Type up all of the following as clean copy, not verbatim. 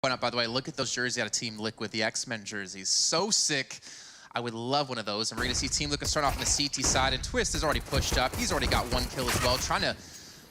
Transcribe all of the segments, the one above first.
Point out, by the way, look at those jerseys out of Team Liquid, the X-Men jerseys. So sick. I would love one of those. And we're going to see Team Liquid start off on the CT side. And Twist is already pushed up. He's already got 1 kill as well. Trying to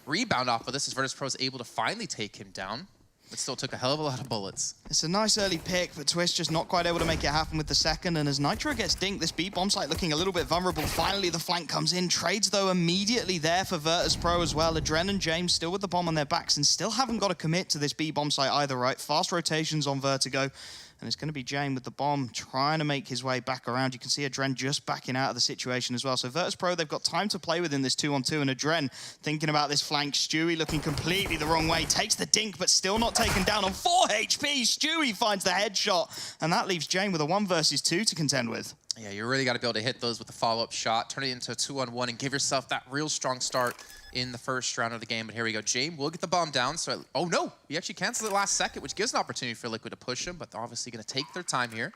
rebound off of this as Virtus.pro is able to finally take him down. But still took a hell of a lot of bullets. It's a nice early pick, but Twist just not quite able to make it happen with the second. And as Nitro gets dinked, this B bomb site looking a little bit vulnerable. Finally, the flank comes in. Trades, though, immediately there for Virtus.pro as well. Adren and James still with the bomb on their backs and still haven't got to commit to this B bomb site either, right? Fast rotations on Vertigo. And it's going to be Jane with the bomb trying to make his way back around. You can see Adren just backing out of the situation as well. So Virtus.pro, they've got time to play within this 2-on-2. And Adren thinking about this flank. Stewie looking completely the wrong way. Takes the dink, but still not taken down on 4 HP. Stewie finds the headshot. And that leaves Jane with a 1 versus 2 to contend with. Yeah, you really got to be able to hit those with a follow-up shot, turn it into a 2-on-1, and give yourself that real strong start in the first round of the game. But here we go. James will get the bomb down. So, oh no, he actually canceled it last second, which gives an opportunity for Liquid to push him, but they're obviously going to take their time here.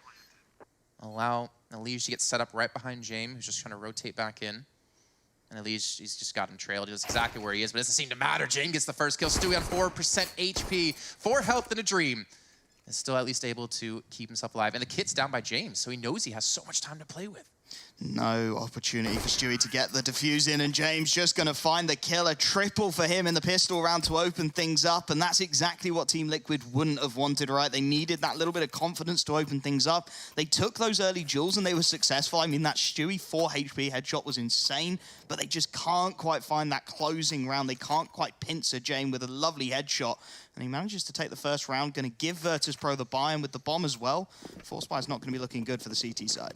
Allow Elige to get set up right behind James, who's just trying to rotate back in. And Elige, he's just got him trailed. He knows exactly where he is, but it doesn't seem to matter. James gets the first kill. Stewie on 4% HP, 4 health in a dream. And still at least able to keep himself alive. And the kit's down by James, so he knows he has so much time to play with. No opportunity for Stewie to get the defuse in, and James just going to find the kill. A triple for him in the pistol round to open things up, and that's exactly what Team Liquid wouldn't have wanted, right? They needed that little bit of confidence to open things up. They took those early duels, and they were successful. I mean, that Stewie 4 HP headshot was insane, but they just can't quite find that closing round. They can't quite pincer James with a lovely headshot, and he manages to take the first round. Going to give Virtus.pro the buy-in with the bomb as well. Forspy's not going to be looking good for the CT side.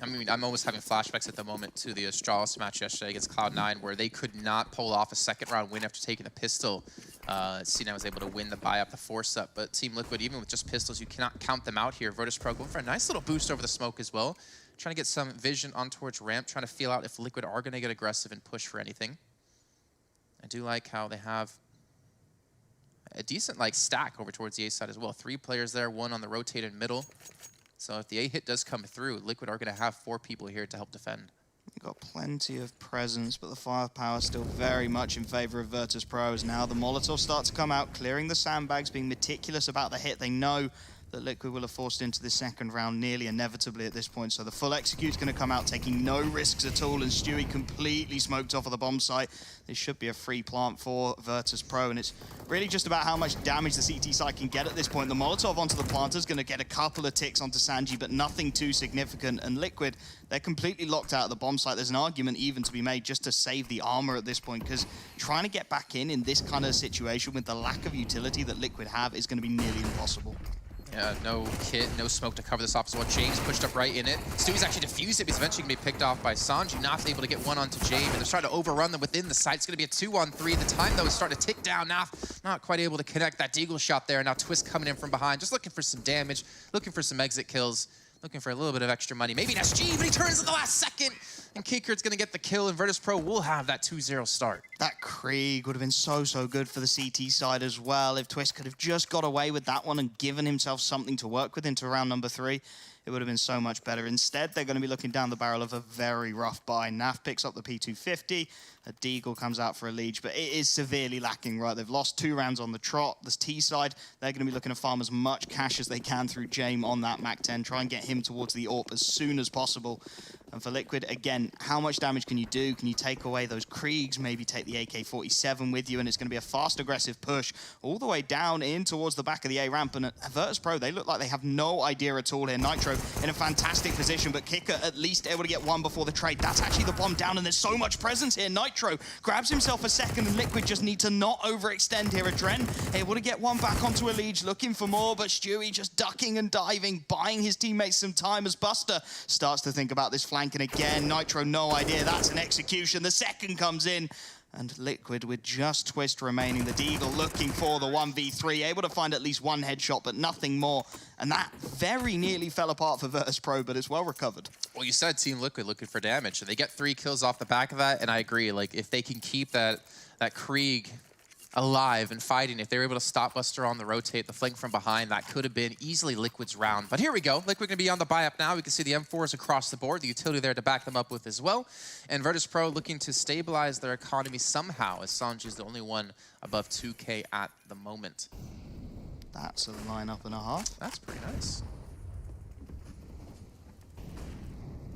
I mean, I'm almost having flashbacks at the moment to the Astralis match yesterday against Cloud9, where they could not pull off a second round win after taking a pistol. Cena was able to win the buy up, the force up, but Team Liquid, even with just pistols, you cannot count them out here. Virtus.pro going for a nice little boost over the smoke as well. Trying to get some vision on towards ramp, trying to feel out if Liquid are going to get aggressive and push for anything. I do like how they have a decent stack over towards the A side as well. 3 players there, 1 on the rotated middle. So if the A hit does come through, Liquid are going to have 4 people here to help defend. You've got plenty of presence, but the firepower still very much in favor of Virtus.pro as now the Molotovs start to come out, clearing the sandbags, being meticulous about the hit. They know that Liquid will have forced into the second round nearly inevitably at this point. So the full execute's going to come out, taking no risks at all, and Stewie completely smoked off of the bomb site. This should be a free plant for Virtus.pro, and it's really just about how much damage the CT side can get at this point. The Molotov onto the planter is going to get a couple of ticks onto Sanji, but nothing too significant. And Liquid, they're completely locked out of the bomb site. There's an argument even to be made just to save the armor at this point, because trying to get back in this kind of situation with the lack of utility that Liquid have is going to be nearly impossible. Yeah, no kit, no smoke to cover this off as well. James pushed up right in it. Stewie's actually defused it, but he's eventually going to be picked off by Sanji. Not able to get one onto James, and they're trying to overrun them within the site. It's going to be a 2-on-3. The time, though, is starting to tick down. Naf not quite able to connect that deagle shot there. Now Twist coming in from behind, just looking for some damage, looking for some exit kills, looking for a little bit of extra money. Maybe an SG, but he turns at the last second. And Kikert's going to get the kill, and Virtus.pro will have that 2-0 start. That Krieg would have been so good for the CT side as well. If Twist could have just got away with that one and given himself something to work with into round number 3, it would have been so much better. Instead, they're going to be looking down the barrel of a very rough buy. Naf picks up the P250. A Deagle comes out for a Elige, but it is severely lacking, right? They've lost 2 rounds on the trot. The T side, they're going to be looking to farm as much cash as they can through James on that MAC-10. Try and get him towards the AWP as soon as possible. And for Liquid, again, how much damage can you do? Can you take away those Kriegs, maybe take the AK-47 with you, and it's going to be a fast, aggressive push all the way down in towards the back of the A ramp. And at Virtus.pro, they look like they have no idea at all here. Nitro in a fantastic position, but Kicker at least able to get one before the trade. That's actually the bomb down, and there's so much presence here. Nitro grabs himself a second, and Liquid just need to not overextend here. Adren able to get one back onto Elige, looking for more, but Stewie just ducking and diving, buying his teammates some time as Buster starts to think about this flank. And again, Nitro, no idea. That's an execution. The second comes in. And Liquid with just Twist remaining. The Deagle looking for the 1v3. Able to find at least 1 headshot, but nothing more. And that very nearly fell apart for Virtus.pro, but it's well recovered. Well, you said Team Liquid looking for damage. And they get 3 kills off the back of that. And I agree. If they can keep that Krieg alive and fighting, if they were able to stop Buster on the rotate, the flank from behind, that could have been easily Liquid's round. But here we go. Liquid going to be on the buy up now. We can see the M4s across the board, the utility there to back them up with as well. And Virtus.pro looking to stabilize their economy somehow, as Sanji is the only one above 2K at the moment. That's a lineup and a half. That's pretty nice.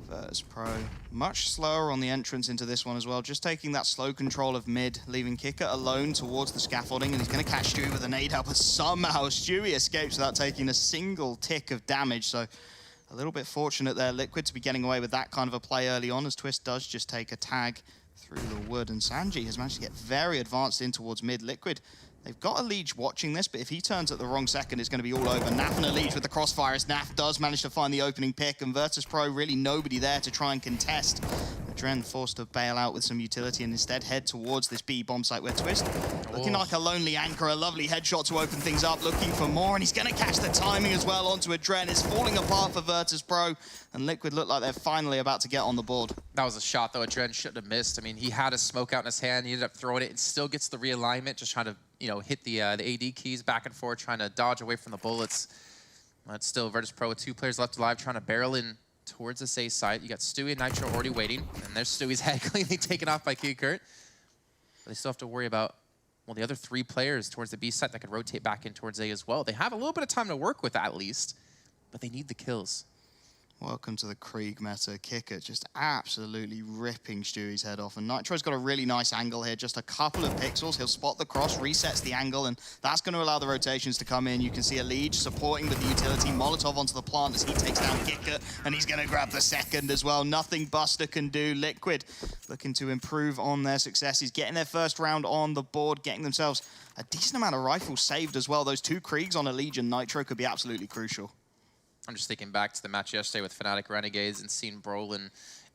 Virtus.pro much slower on the entrance into this one as well, just taking that slow control of mid, leaving Kicker alone towards the scaffolding, and he's going to catch Stewie with a nade out, but somehow Stewie escapes without taking a single tick of damage, so a little bit fortunate there, Liquid, to be getting away with that kind of a play early on, as Twist does just take a tag through the wood, and Sanji has managed to get very advanced in towards mid. Liquid, they've got a Liege watching this, but if he turns at the wrong second, it's going to be all over. Naf and a Liege with the crossfire, as Naf does manage to find the opening pick, and Virtus.pro really nobody there to try and contest. Dren forced to bail out with some utility and instead head towards this B bomb site where Twist, looking like a lonely anchor, a lovely headshot to open things up, looking for more, and he's going to catch the timing as well onto a Dren. It's falling apart for Virtus.pro, and Liquid look like they're finally about to get on the board. That was a shot, though. Dren shouldn't have missed. I mean, he had a smoke out in his hand. He ended up throwing it and still gets the realignment, just trying to, you know, hit the AD keys back and forth, trying to dodge away from the bullets. But still, Virtus.pro with 2 players left alive, trying to barrel in towards this A site. You got Stewie and Nitro already waiting, and there's Stewie's head cleanly taken off by Kurt. But they still have to worry about, well, the other 3 players towards the B site that could rotate back in towards A as well. They have a little bit of time to work with at least, but they need the kills. Welcome to the Krieg meta. Kicker just absolutely ripping Stewie's head off. And Nitro's got a really nice angle here, just a couple of pixels. He'll spot the cross, resets the angle, and that's going to allow the rotations to come in. You can see a Liege supporting with the utility. Molotov onto the plant as he takes down Kicker, and he's going to grab the second as well. Nothing Buster can do. Liquid looking to improve on their successes, getting their first round on the board, getting themselves a decent amount of rifles saved as well. Those 2 Kriegs on a Liege and Nitro could be absolutely crucial. I'm just thinking back to the match yesterday with Fnatic Renegades and seeing Brolin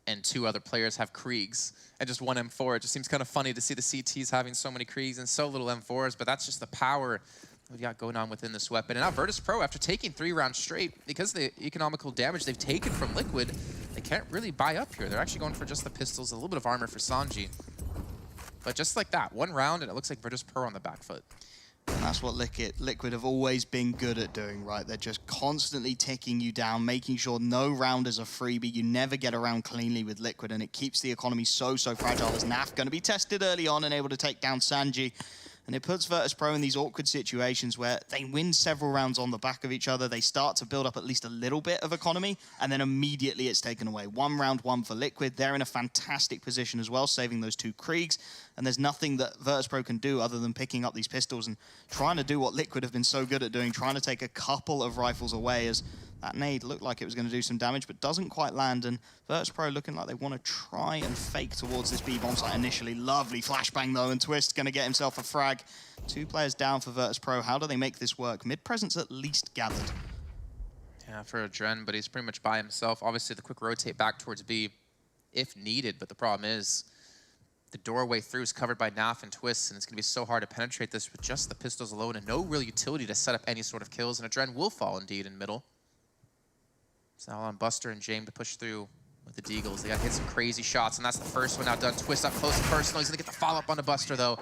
and 2 other players have Kriegs and just 1 M4. It just seems kind of funny to see the CTs having so many Kriegs and so little M4s, but that's just the power we got going on within this weapon. And now Virtus.pro, after taking 3 rounds straight, because of the economical damage they've taken from Liquid, they can't really buy up here. They're actually going for just the pistols, a little bit of armor for Sanji. But just like that, 1 round, and it looks like Virtus.pro on the back foot. And that's what Liquid have always been good at doing, right? They're just constantly ticking you down, making sure no round is a freebie. You never get around cleanly with Liquid, and it keeps the economy so fragile. As Naf going to be tested early on and able to take down Sanji. And it puts Virtus.pro in these awkward situations where they win several rounds on the back of each other. They start to build up at least a little bit of economy, and then immediately it's taken away. 1 round 1 for Liquid. They're in a fantastic position as well, saving those 2 Kriegs. And there's nothing that Virtus.pro can do other than picking up these pistols and trying to do what Liquid have been so good at doing, trying to take a couple of rifles away, as that nade looked like it was going to do some damage, but doesn't quite land. And Virtus.pro looking like they want to try and fake towards this B bomb site initially. Lovely flashbang though, and Twist going to get himself a frag. 2 players down for Virtus.pro. How do they make this work? Mid presence at least gathered. Yeah, for a Dren, but he's pretty much by himself. Obviously, the quick rotate back towards B if needed, but the problem is the doorway through is covered by Naf and Twist, and it's going to be so hard to penetrate this with just the pistols alone and no real utility to set up any sort of kills, and a Dren will fall indeed in middle. It's now on Buster and James to push through with the Deagles. They got to hit some crazy shots, and that's the first one now done. Twist up close and personal. He's going to get the follow-up on the Buster, though.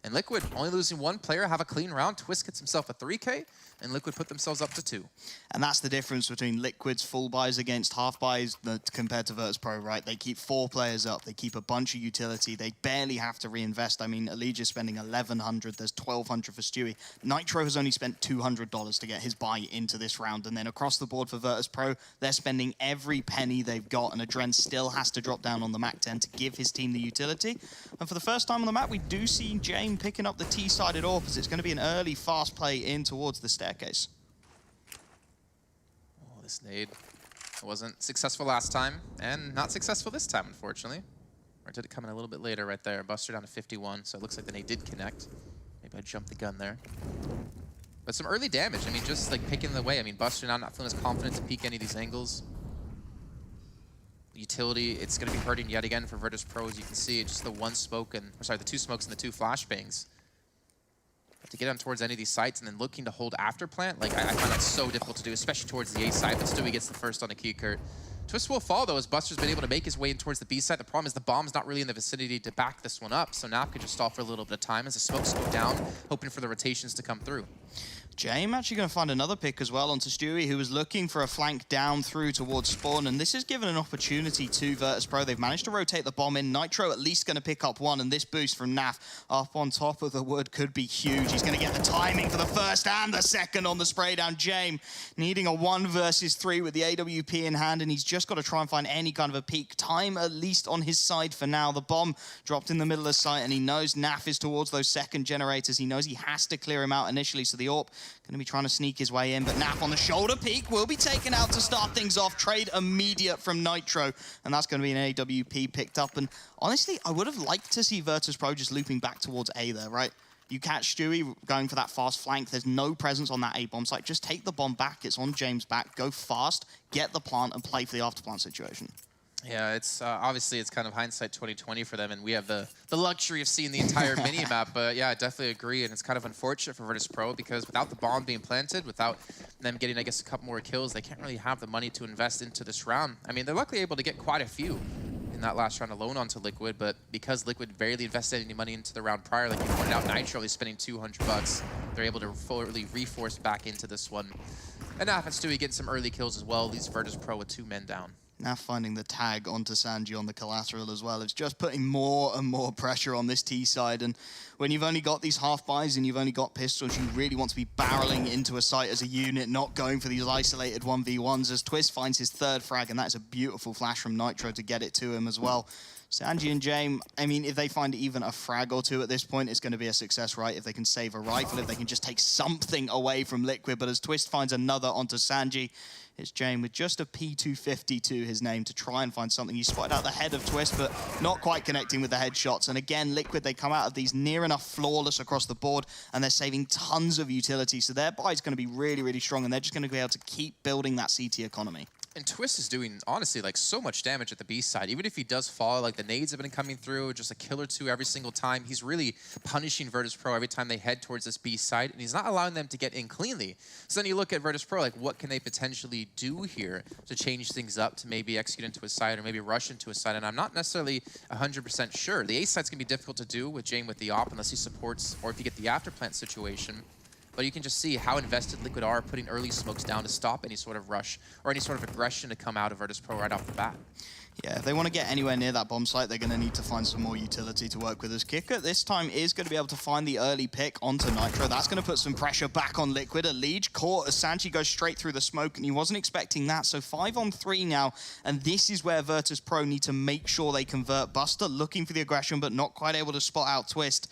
And Liquid, only losing 1 player, have a clean round. Twist gets himself a 3K, and Liquid put themselves up to 2. And that's the difference between Liquid's full buys against half buys compared to Virtus.pro, right? They keep 4 players up. They keep a bunch of utility. They barely have to reinvest. I mean, Allegia's spending $1,100. There's $1,200 for Stewie. Nitro has only spent $200 to get his buy into this round. And then across the board for Virtus.pro, they're spending every penny they've got. And Adren still has to drop down on the MAC-10 to give his team the utility. And for the first time on the map, we do see James picking up the T-sided AWP, as it's going to be an early fast play in towards the staircase. Oh, this nade wasn't successful last time, and not successful this time, unfortunately. Or did it come in a little bit later right there? Buster down to 51, so it looks like the nade did connect. Maybe I jumped the gun there. But some early damage. I mean, just like picking the way. I mean, Buster now not feeling as confident to peek any of these angles. Utility, it's going to be hurting yet again for Virtus.pro, as you can see. Just the 1 smoke and, or sorry, the 2 smokes and the 2 flashbangs. To get on towards any of these sites and then looking to hold after plant, like I find that so difficult to do, especially towards the A side, but Stewie gets the first on the key Kurt. Twist will fall though, as Buster's been able to make his way in towards the B side. The problem is the bomb's not really in the vicinity to back this one up, so Nap could just stall for a little bit of time as the smokes go down, hoping for the rotations to come through. James actually going to find another pick as well onto Stewie, who was looking for a flank down through towards spawn, and this is given an opportunity to Virtus.pro. They've managed to rotate the bomb in. Nitro at least going to pick up one, and this boost from Naf up on top of the wood could be huge. He's going to get the timing for the first and the second on the spray down. James needing a 1 versus 3 with the AWP in hand, and he's just got to try and find any kind of a peak time, at least on his side for now. The bomb dropped in the middle of sight, and he knows Naf is towards those second generators. He knows he has to clear him out initially, so the AWP going to be trying to sneak his way in, but Naf on the shoulder peak will be taken out to start things off. Trade immediate from Nitro, and that's going to be an AWP picked up. And honestly, I would have liked to see Virtus.pro just looping back towards A there, right? You catch Stewie going for that fast flank. There's no presence on that A bomb site. Just take the bomb back. It's on James' back. Go fast, get the plant, and play for the after plant situation. Yeah, it's obviously it's kind of hindsight 2020 for them, and we have the luxury of seeing the entire mini-map, but yeah, I definitely agree, and it's kind of unfortunate for Virtus.pro because without the bomb being planted, without them getting, I guess, a couple more kills, they can't really have the money to invest into this round. I mean, they're luckily able to get quite a few in that last round alone onto Liquid, but because Liquid barely invested any money into the round prior, like you pointed out, Nitro only spending $200, they're able to fully reforce back into this one. And Naf and Stewie getting some early kills as well, leaves Virtus.pro with 2 men down. Now finding the tag onto Sanji on the collateral as well. It's just putting more and more pressure on this T side. And when you've only got these half buys and you've only got pistols, you really want to be barreling into a site as a unit, not going for these isolated 1v1s, as Twist finds his 3rd frag, and that is a beautiful flash from Nitro to get it to him as well. Sanji and James, I mean, if they find even a frag or two at this point, it's going to be a success, right? If they can save a rifle, if they can just take something away from Liquid. But as Twist finds another onto Sanji, it's James with just a P250 to his name to try and find something. He spotted out the head of Twist, but not quite connecting with the headshots. And again, Liquid, they come out of these near enough flawless across the board, and they're saving tons of utility. So their buy is going to be really, really strong, and they're just going to be able to keep building that CT economy. And Twist is doing, honestly, like so much damage at the B side. Even if he does fall, like the nades have been coming through, just a kill or two every single time. He's really punishing Virtus.pro every time they head towards this B side, and he's not allowing them to get in cleanly. So then you look at Virtus.pro, like what can they potentially do here to change things up, to maybe execute into a side or maybe rush into a side, and I'm not necessarily 100% sure. The A side's gonna be difficult to do with James with the op unless he supports, or if you get the after plant situation. But you can just see how invested Liquid are putting early smokes down to stop any sort of rush or any sort of aggression to come out of Virtus.pro right off the bat. Yeah, if they want to get anywhere near that bomb site, they're going to need to find some more utility to work with. As Kicker this time is going to be able to find the early pick onto Nitro. That's going to put some pressure back on Liquid. A lead caught as Sanji goes straight through the smoke, and he wasn't expecting that. So 5-on-3 now, and this is where Virtus.pro need to make sure they convert. Buster looking for the aggression, but not quite able to spot out Twist.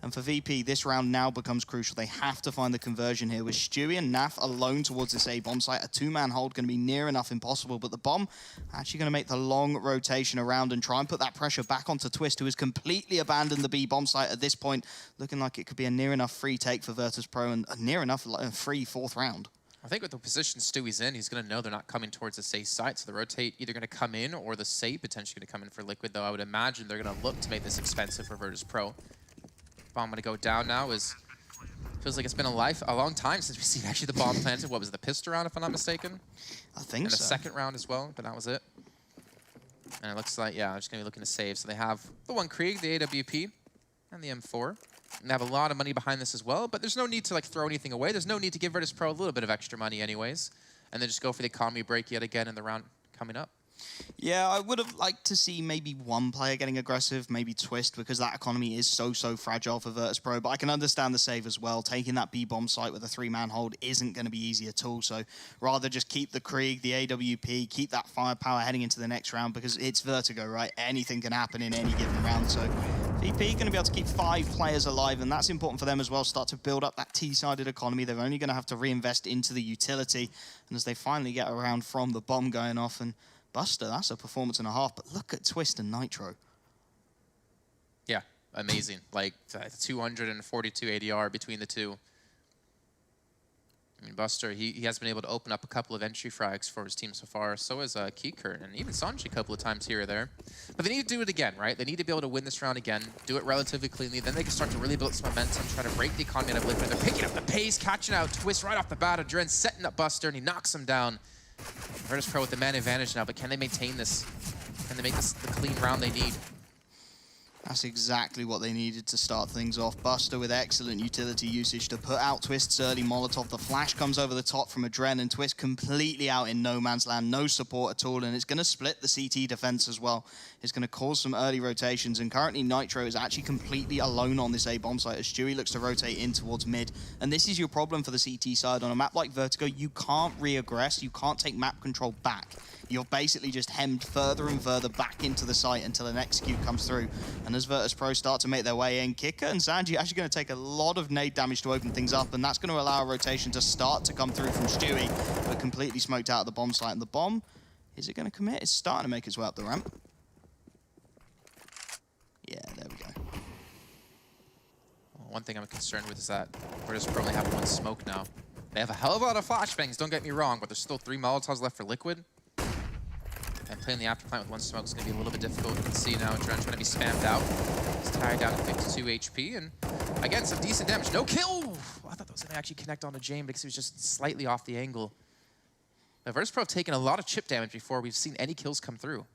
And for VP, this round now becomes crucial. They have to find the conversion here with Stewie and Naf alone towards this A bomb site. A 2-man hold going to be near enough impossible, but the bomb actually going to make the long rotation around and try and put that pressure back onto Twist, who has completely abandoned the B bomb site at this point, looking like it could be a near enough free take for Virtus.pro and a near enough free 4th round. I think with the position Stewie's in, he's going to know they're not coming towards the safe site, so the rotate either going to come in or the safe potentially going to come in for Liquid, though I would imagine they're going to look to make this expensive for Virtus.pro. Bomb going to go down now. Feels like it's been a long time since we've seen actually the bomb planted. What was it, the pistol round, if I'm not mistaken? I think and so. And the 2nd round as well, but that was it. And it looks like, yeah, I'm just going to be looking to save. So they have the 1 Krieg, the AWP, and the M4. And they have a lot of money behind this as well, but there's no need to like throw anything away. There's no need to give Virtus.pro a little bit of extra money anyways. And then just go for the economy break yet again in the round coming up. Yeah, I would have liked to see maybe one player getting aggressive, maybe Twist, because that economy is so fragile for Virtus.pro. But I can understand the save as well. Taking that B-bomb site with a 3-man hold isn't going to be easy at all. So rather just keep the Krieg, the AWP, keep that firepower heading into the next round, because it's Vertigo, right? Anything can happen in any given round. So VP going to be able to keep 5 players alive, and that's important for them as well. Start to build up that T-sided economy. They're only going to have to reinvest into the utility. And as they finally get around from the bomb going off, and Buster, that's a performance and a half, but look at Twist and Nitro. Yeah, amazing. Like 242 ADR between the two. I mean, Buster, he has been able to open up a couple of entry frags for his team so far. So is Kicker and even Sanji a couple of times here or there. But they need to do it again, right? They need to be able to win this round again, do it relatively cleanly. Then they can start to really build some momentum, try to break the economy out of Liquid. They're picking up the pace, catching out Twist right off the bat. Adren setting up Buster, and he knocks him down. Virtus.pro with the man advantage now, but can they maintain this? Can they make this the clean round they need? That's exactly what they needed to start things off. Buster with excellent utility usage to put out Twist's early Molotov. The flash comes over the top from Adren, and Twist completely out in no man's land, no support at all, and it's going to split the CT defense as well. It's going to cause some early rotations, and currently Nitro is actually completely alone on this A bomb site as Stewie looks to rotate in towards mid. And this is your problem for the CT side. On a map like Vertigo, you can't re-aggress, you can't take map control back. You're basically just hemmed further and further back into the site until an execute comes through. And as Virtus.pro start to make their way in, Kicker and Sanji actually going to take a lot of nade damage to open things up, and that's going to allow a rotation to start to come through from Stewie, but completely smoked out of the bomb site. And the bomb, is it going to commit? It's starting to make its way up the ramp. Yeah, there we go. One thing I'm concerned with is that Virtus.pro only have one smoke now. They have a hell of a lot of flashbangs, don't get me wrong, but there's still 3 Molotovs left for Liquid. And playing the after plant with one smoke is going to be a little bit difficult. You can see now Adren trying to be spammed out. He's tired down to 52 HP, and again, some decent damage. No kill! I thought that was going to actually connect onto Jame because he was just slightly off the angle. But Virtus.pro have taken a lot of chip damage before we've seen any kills come through.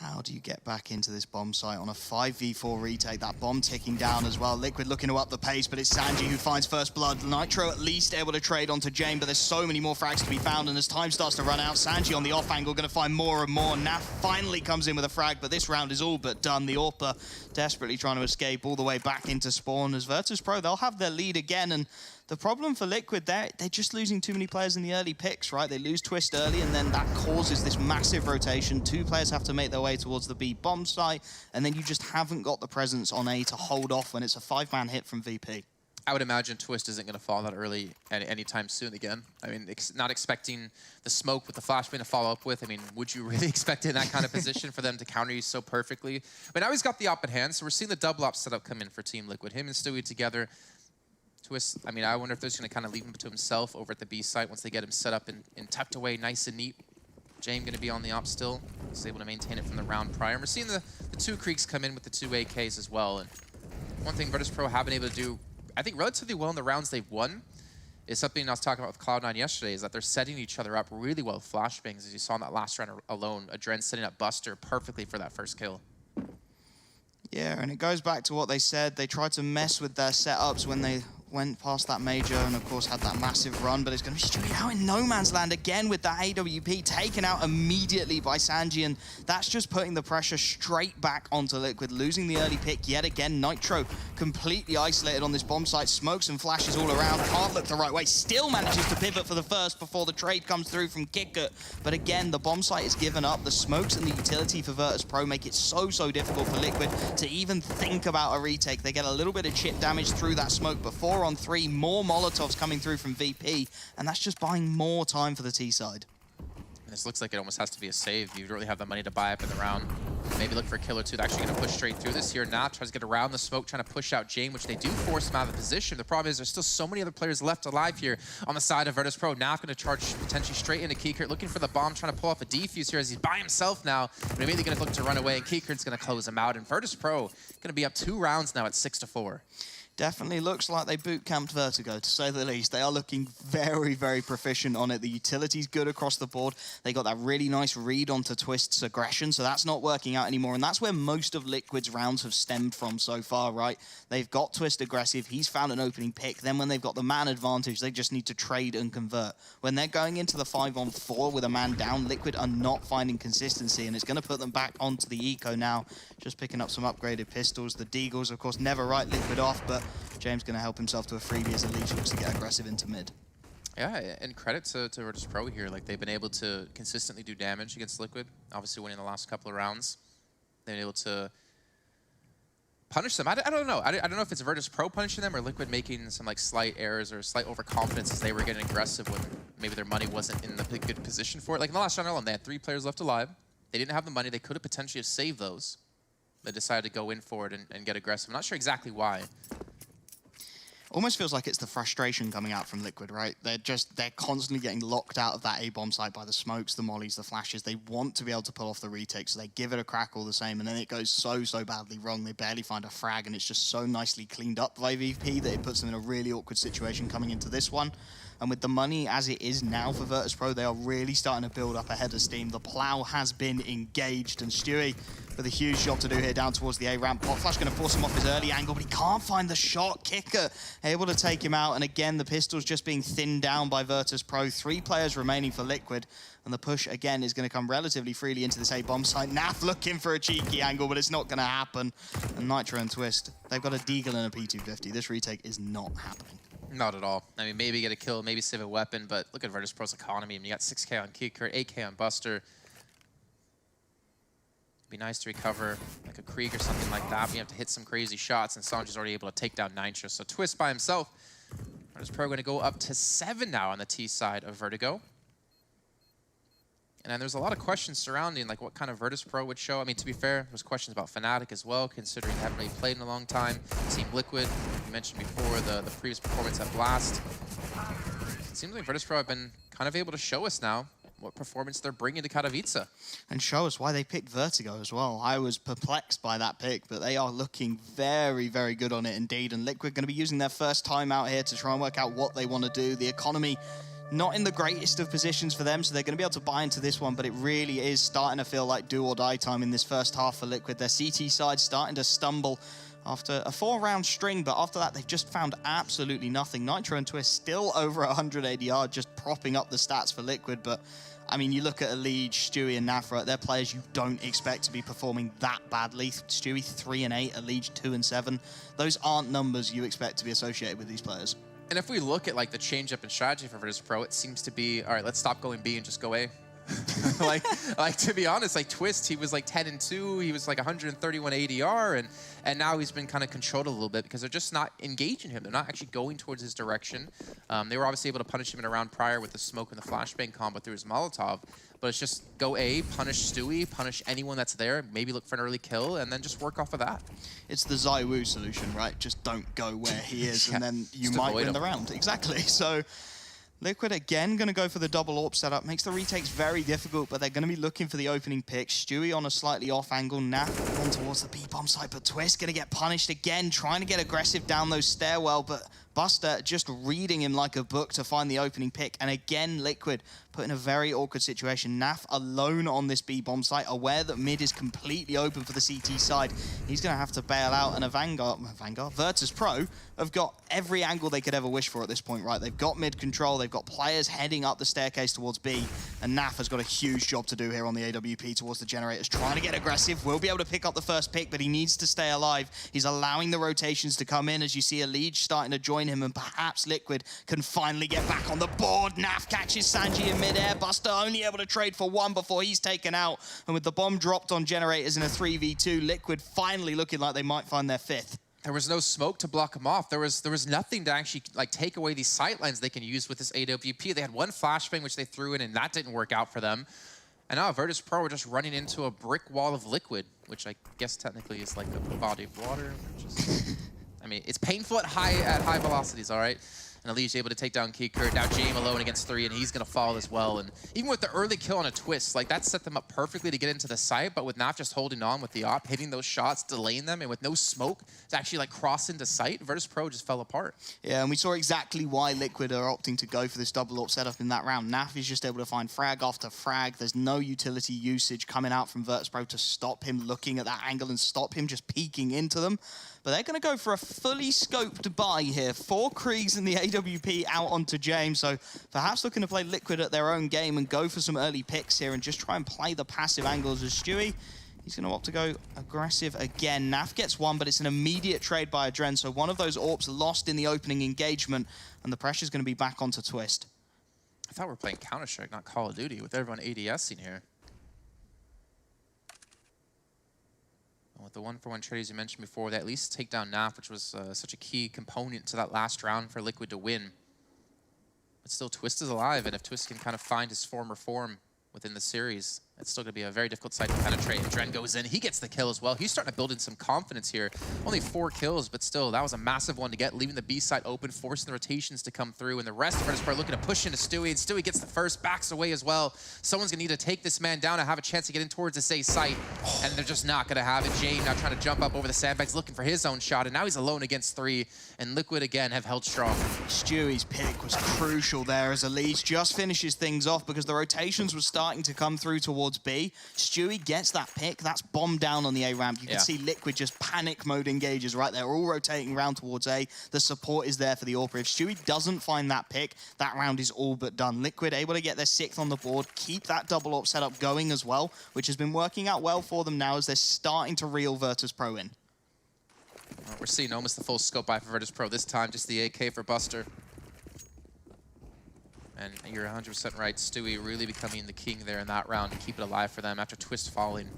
How do you get back into this bomb site on a 5v4 retake? That bomb ticking down as well. Liquid looking to up the pace, but it's Sanji who finds first blood. Nitro at least able to trade onto Jane, but there's so many more frags to be found, and as time starts to run out, Sanji on the off angle going to find more and more. Naf finally comes in with a frag, but this round is all but done. The AWPer desperately trying to escape all the way back into spawn. As Virtus.pro, they'll have their lead again, and the problem for Liquid, they're just losing too many players in the early picks, right? They lose Twist early, and then that causes this massive rotation. 2 players have to make their way towards the B bomb site, and then you just haven't got the presence on A to hold off when it's a 5-man hit from VP. I would imagine Twist isn't going to fall that early anytime soon again. I mean, not expecting the smoke with the flashbang to follow up with. I mean, would you really expect it in that kind of position for them to counter you so perfectly? But now he's got the op in hand, so we're seeing the double op setup come in for Team Liquid. Him and Stewie together. Twist, I mean, I wonder if they're just going to kind of leave him to himself over at the B site once they get him set up and tucked away nice and neat. Jame going to be on the op still. He's able to maintain it from the round prior. And we're seeing the 2 Creeks come in with the 2 AKs as well. And one thing Virtus.pro have been able to do, I think, relatively well in the rounds they've won is something I was talking about with Cloud9 yesterday, is that they're setting each other up really well with flashbangs, as you saw in that last round alone. Adren setting up Buster perfectly for that first kill. Yeah, and it goes back to what they said. They tried to mess with their setups when they went past that major and, of course, had that massive run, but it's going to be straight out in no man's land again with that AWP taken out immediately by Sanji, and that's just putting the pressure straight back onto Liquid, losing the early pick yet again. Nitro completely isolated on this bomb site, smokes and flashes all around, can't look the right way, still manages to pivot for the first before the trade comes through from Kicker, but again, the bomb site is given up. The smokes and the utility for Virtus.pro make it so difficult for Liquid to even think about a retake. They get a little bit of chip damage through that smoke before on 3, more Molotovs coming through from VP, and that's just buying more time for the T side. And this looks like it almost has to be a save. You really have the money to buy up in the round. Maybe look for a kill or 2. They're actually going to push straight through this here. Now tries to get around the smoke, trying to push out Jane, which they do force him out of the position. The problem is there's still so many other players left alive here on the side of Virtus.pro. Now going to charge potentially straight into Keekert, looking for the bomb, trying to pull off a defuse here as he's by himself now. But immediately going to look to run away, and Keekert's going to close him out. And Virtus.pro going to be up 2 rounds now at 6-4. Definitely looks like they boot-camped Vertigo, to say the least. They are looking very proficient on it. The utility's good across the board. They got that really nice read onto Twist's aggression, so that's not working out anymore. And that's where most of Liquid's rounds have stemmed from so far, right? They've got Twist aggressive. He's found an opening pick. Then when they've got the man advantage, they just need to trade and convert. When they're going into the 5-on-4 with a man down, Liquid are not finding consistency, and it's going to put them back onto the eco now. Just picking up some upgraded pistols. The Deagles, of course, never write Liquid off, but James going to help himself to a freebie as Alicia looks to get aggressive into mid. Yeah, and credit to Virtus.pro here. Like, they've been able to consistently do damage against Liquid, obviously winning the last couple of rounds. They've been able to punish them. I don't know. I don't know if it's Virtus.pro punishing them or Liquid making some like slight errors or slight overconfidence as they were getting aggressive when maybe their money wasn't in the good position for it. Like in the last round alone, they had 3 players left alive. They didn't have the money. They could have potentially have saved those. They decided to go in for it and get aggressive. I'm not sure exactly why. Almost feels like it's the frustration coming out from Liquid, right? They're constantly getting locked out of that A-bomb site by the smokes, the mollies, the flashes. They want to be able to pull off the retake, so they give it a crack all the same, and then it goes so badly wrong. They barely find a frag, and it's just so nicely cleaned up by VP that it puts them in a really awkward situation coming into this one. And with the money as it is now for Virtus.pro, they are really starting to build up a head of steam. The plow has been engaged, and Stewie with a huge job to do here down towards the A ramp. Pop Flash going to force him off his early angle, but he can't find the shot. Kicker able to take him out, and again the pistol's just being thinned down by Virtus.pro. 3 players remaining for Liquid, and the push again is going to come relatively freely into this A bomb site. Naf looking for a cheeky angle, but it's not going to happen. And Nitro and Twist, they've got a Deagle and a P250. This retake is not happening. Not at all. I mean, maybe get a kill, maybe save a weapon, but look at Virtus.pro's economy. I mean, you got 6K on Kicker, 8K on Buster. It'd be nice to recover like a Krieg or something like that, but you have to hit some crazy shots, and Sanj is already able to take down Nitro. So Twist by himself. Virtus.pro going to go up to 7 now on the T side of Vertigo. And then there's a lot of questions surrounding like what kind of Virtus.pro would show. I mean, to be fair, there's questions about Fnatic as well, considering they haven't really played in a long time. Team Liquid, you mentioned before, the previous performance at Blast. It seems like Virtus.pro have been kind of able to show us now what performance they're bringing to Katowice. And show us why they picked Vertigo as well. I was perplexed by that pick, but they are looking very, very good on it indeed. And Liquid going to be using their first time out here to try and work out what they want to do. The economy not in the greatest of positions for them, so they're going to be able to buy into this one, but it really is starting to feel like do or die time in this first half for Liquid. Their CT side starting to stumble after a 4-round string, but after that they've just found absolutely nothing. Nitro and Twist still over 100 ADR, just propping up the stats for Liquid, but I mean, you look at Elige, Stewie, and Nafra, they're players you don't expect to be performing that badly. Stewie 3 and 8, Elige 2 and 7. Those aren't numbers you expect to be associated with these players. And if we look at like the change up in strategy for Virtus.pro, it seems to be, all right, let's stop going B and just go A. like to be honest, like Twist, he was like 10 and 2, he was like 131 ADR, and now he's been kind of controlled a little bit because they're just not engaging him. They're not actually going towards his direction. They were obviously able to punish him in a round prior with the smoke and the flashbang combo through his Molotov, but it's just go A, punish Stewie, punish anyone that's there, maybe look for an early kill, and then just work off of that. It's the Zywoo solution, right? Just don't go where he is, Yeah, and then you might win the round. Exactly. So Liquid again going to go for the double AWP setup. Makes the retakes very difficult, but they're going to be looking for the opening pick. Stewie on a slightly off angle. Naf on towards the B-bomb site, but Twist going to get punished again, trying to get aggressive down those stairwell, but Buster just reading him like a book to find the opening pick. And again, Liquid put in a very awkward situation. Naf alone on this B-bomb site, aware that mid is completely open for the CT side. He's going to have to bail out, and Virtus.pro have got every angle they could ever wish for at this point, right? They've got mid control, they've got players heading up the staircase towards B, and Naf has got a huge job to do here on the AWP towards the generators, trying to get aggressive, will be able to pick up the first pick, but he needs to stay alive. He's allowing the rotations to come in as you see Elige starting to join him, and perhaps Liquid can finally get back on the board. Naf catches Sanji in mid-air. Buster only able to trade for one before he's taken out, and with the bomb dropped on generators in a 3v2, Liquid finally looking like they might find their 5th. There was no smoke to block him off. There was nothing to actually like take away these sightlines they can use with this AWP. They had one flashbang which they threw in, and that didn't work out for them. And now Virtus.pro were just running into a brick wall of Liquid, which I guess technically is like a body of water. Which is, I mean, it's painful at high velocities, all right? And Elige able to take down Kicker. Now James alone against 3, and he's going to fall as well. And even with the early kill on a Twist, like that set them up perfectly to get into the site, but with Naf just holding on with the op, hitting those shots, delaying them, and with no smoke to actually like cross into sight, Virtus.pro just fell apart. Yeah, and we saw exactly why Liquid are opting to go for this double AWP setup in that round. Naf is just able to find frag after frag. There's no utility usage coming out from Virtus.pro to stop him looking at that angle and stop him just peeking into them. But they're going to go for a fully scoped buy here. 4 Kriegs in the AWP out onto James. So perhaps looking to play Liquid at their own game and go for some early picks here and just try and play the passive angles as Stewie. He's going to opt to go aggressive again. Naf gets one, but it's an immediate trade by Adren. So one of those AWPs lost in the opening engagement, and the pressure's going to be back onto Twist. I thought we were playing Counter-Strike, not Call of Duty, with everyone ADSing here. With the one-for-one trades you mentioned before, they at least take down Naf, which was such a key component to that last round for Liquid to win. But still, Twist is alive, and if Twist can kind of find his former form within the series, It's still going to be a very difficult site to penetrate. Dren goes in. He gets the kill as well. He's starting to build in some confidence here. Only 4 kills, but still, that was a massive one to get, leaving the B side open, forcing the rotations to come through. And the rest of Virtus.pro looking to push into Stewie, and Stewie gets the first, backs away as well. Someone's going to need to take this man down and have a chance to get in towards the safe site, and they're just not going to have it. Jane now trying to jump up over the sandbags, looking for his own shot, and now he's alone against 3, and Liquid again have held strong. Stewie's pick was crucial there as Elise just finishes things off because the rotations were starting to come through towards B. Stewie gets that pick. That's bomb down on the A ramp. You can see Liquid just panic mode engages right there, all rotating around towards A. The support is there for the AWP. If Stewie doesn't find that pick, that round is all but done. Liquid able to get their 6th on the board, keep that double AWP setup going as well, which has been working out well for them now as they're starting to reel Virtus.pro in. We're seeing almost the full scope buy for Virtus.pro this time, just the AK for Buster. And you're 100% right, Stewie really becoming the king there in that round to keep it alive for them after Twist falling.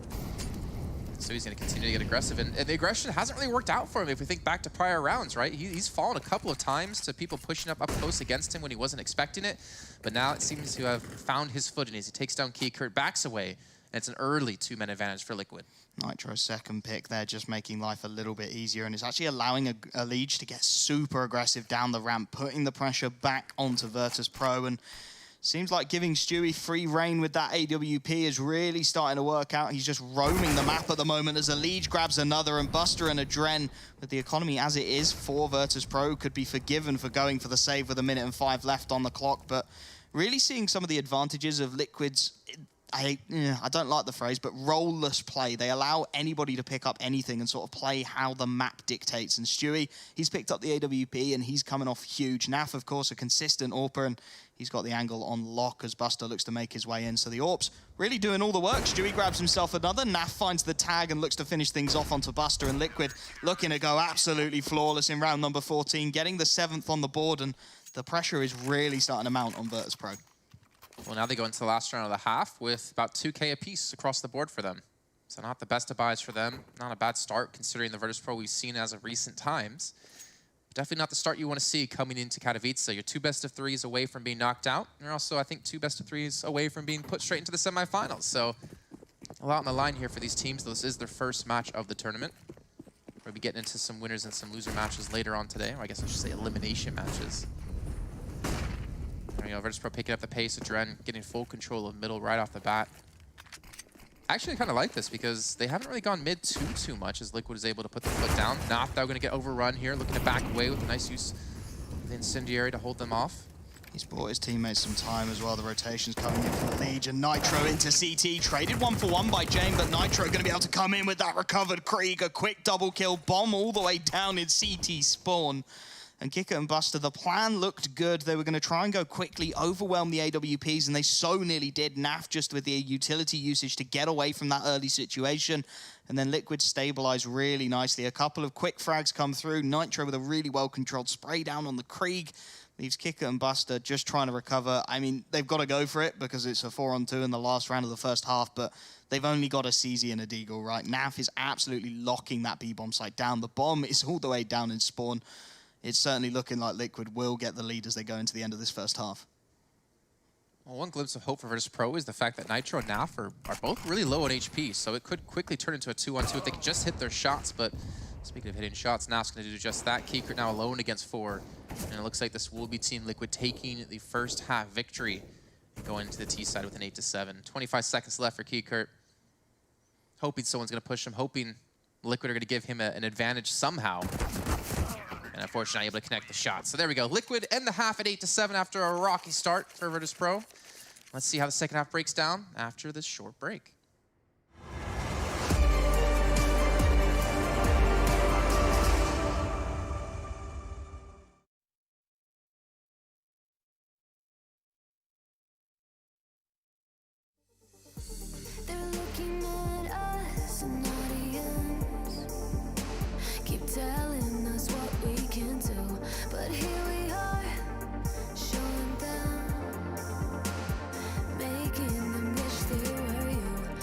Stewie's going to continue to get aggressive, and the aggression hasn't really worked out for him if we think back to prior rounds, right? He's fallen a couple of times to people pushing up close against him when he wasn't expecting it, but now it seems to have found his footing as he takes down Keykurt, backs away, and it's an early 2-man advantage for Liquid. Nitro's second pick there, just making life a little bit easier, and it's actually allowing a Liege to get super aggressive down the ramp, putting the pressure back onto Virtus.pro, and seems like giving Stewie free reign with that AWP is really starting to work out. He's just roaming the map at the moment as a Liege grabs another, and Buster and a Dren, with the economy as it is for Virtus.pro, could be forgiven for going for the save with 1 minute and 5 left on the clock, but really seeing some of the advantages of Liquid's, I don't like the phrase, but role-less play. They allow anybody to pick up anything and sort of play how the map dictates. And Stewie, he's picked up the AWP and he's coming off huge. Naf, of course, a consistent AWPer, and he's got the angle on lock as Buster looks to make his way in. So the AWP's really doing all the work. Stewie grabs himself another. Naf finds the tag and looks to finish things off onto Buster, and Liquid looking to go absolutely flawless in round number 14, getting the 7th on the board, and the pressure is really starting to mount on Virtus.pro. Well, now they go into the last round of the half with about 2K apiece across the board for them. So not the best of buys for them. Not a bad start considering the Virtus.pro we've seen as of recent times. Definitely not the start you want to see coming into Katowice. You're 2 best of 3s away from being knocked out. You're also, I think, 2 best of 3s away from being put straight into the semifinals. So a lot on the line here for these teams. This is their first match of the tournament. We'll be getting into some winners and some loser matches later on today. Or I guess I should say elimination matches. Virtus.pro picking up the pace of Dren, getting full control of middle right off the bat. I actually kind of like this because they haven't really gone mid too much as Liquid is able to put their foot down. Not though going to get overrun here, looking to back away with a nice use of the incendiary to hold them off. He's bought his teammates some time as well. The rotation's coming in for Liege, and Nitro into CT. Traded 1-for-1 by Jane, but Nitro going to be able to come in with that recovered Krieg. A quick double kill, bomb all the way down in CT spawn. And Kicker and Buster, the plan looked good. They were going to try and go quickly, overwhelm the AWPs, and they so nearly did. Naf just with the utility usage to get away from that early situation. And then Liquid stabilized really nicely. A couple of quick frags come through. Nitro with a really well-controlled spray down on the Krieg. Leaves Kicker and Buster just trying to recover. I mean, they've got to go for it because it's a 4-on-2 in the last round of the first half, but they've only got a CZ and a Deagle, right? Naf is absolutely locking that B-bomb site down. The bomb is all the way down in spawn. It's certainly looking like Liquid will get the lead as they go into the end of this first half. Well, one glimpse of hope for Virtus.pro is the fact that Nitro and Naf are both really low on HP, so it could quickly turn into a 2-on-2 if they can just hit their shots. But speaking of hitting shots, Naf's going to do just that. Keykurt now alone against 4, and it looks like this will be Team Liquid taking the first half victory and going into the T side with an 8-7. 25 seconds left for Keykurt. Hoping someone's going to push him, hoping Liquid are going to give him an advantage somehow. And unfortunately, not able to connect the shot. So there we go. Liquid end the half at 8-7 after a rocky start for Virtus.pro. Let's see how the second half breaks down after this short break. They're looking at us, an audience. Keep telling us what we can do, but here we are, showing them, making them wish they were you.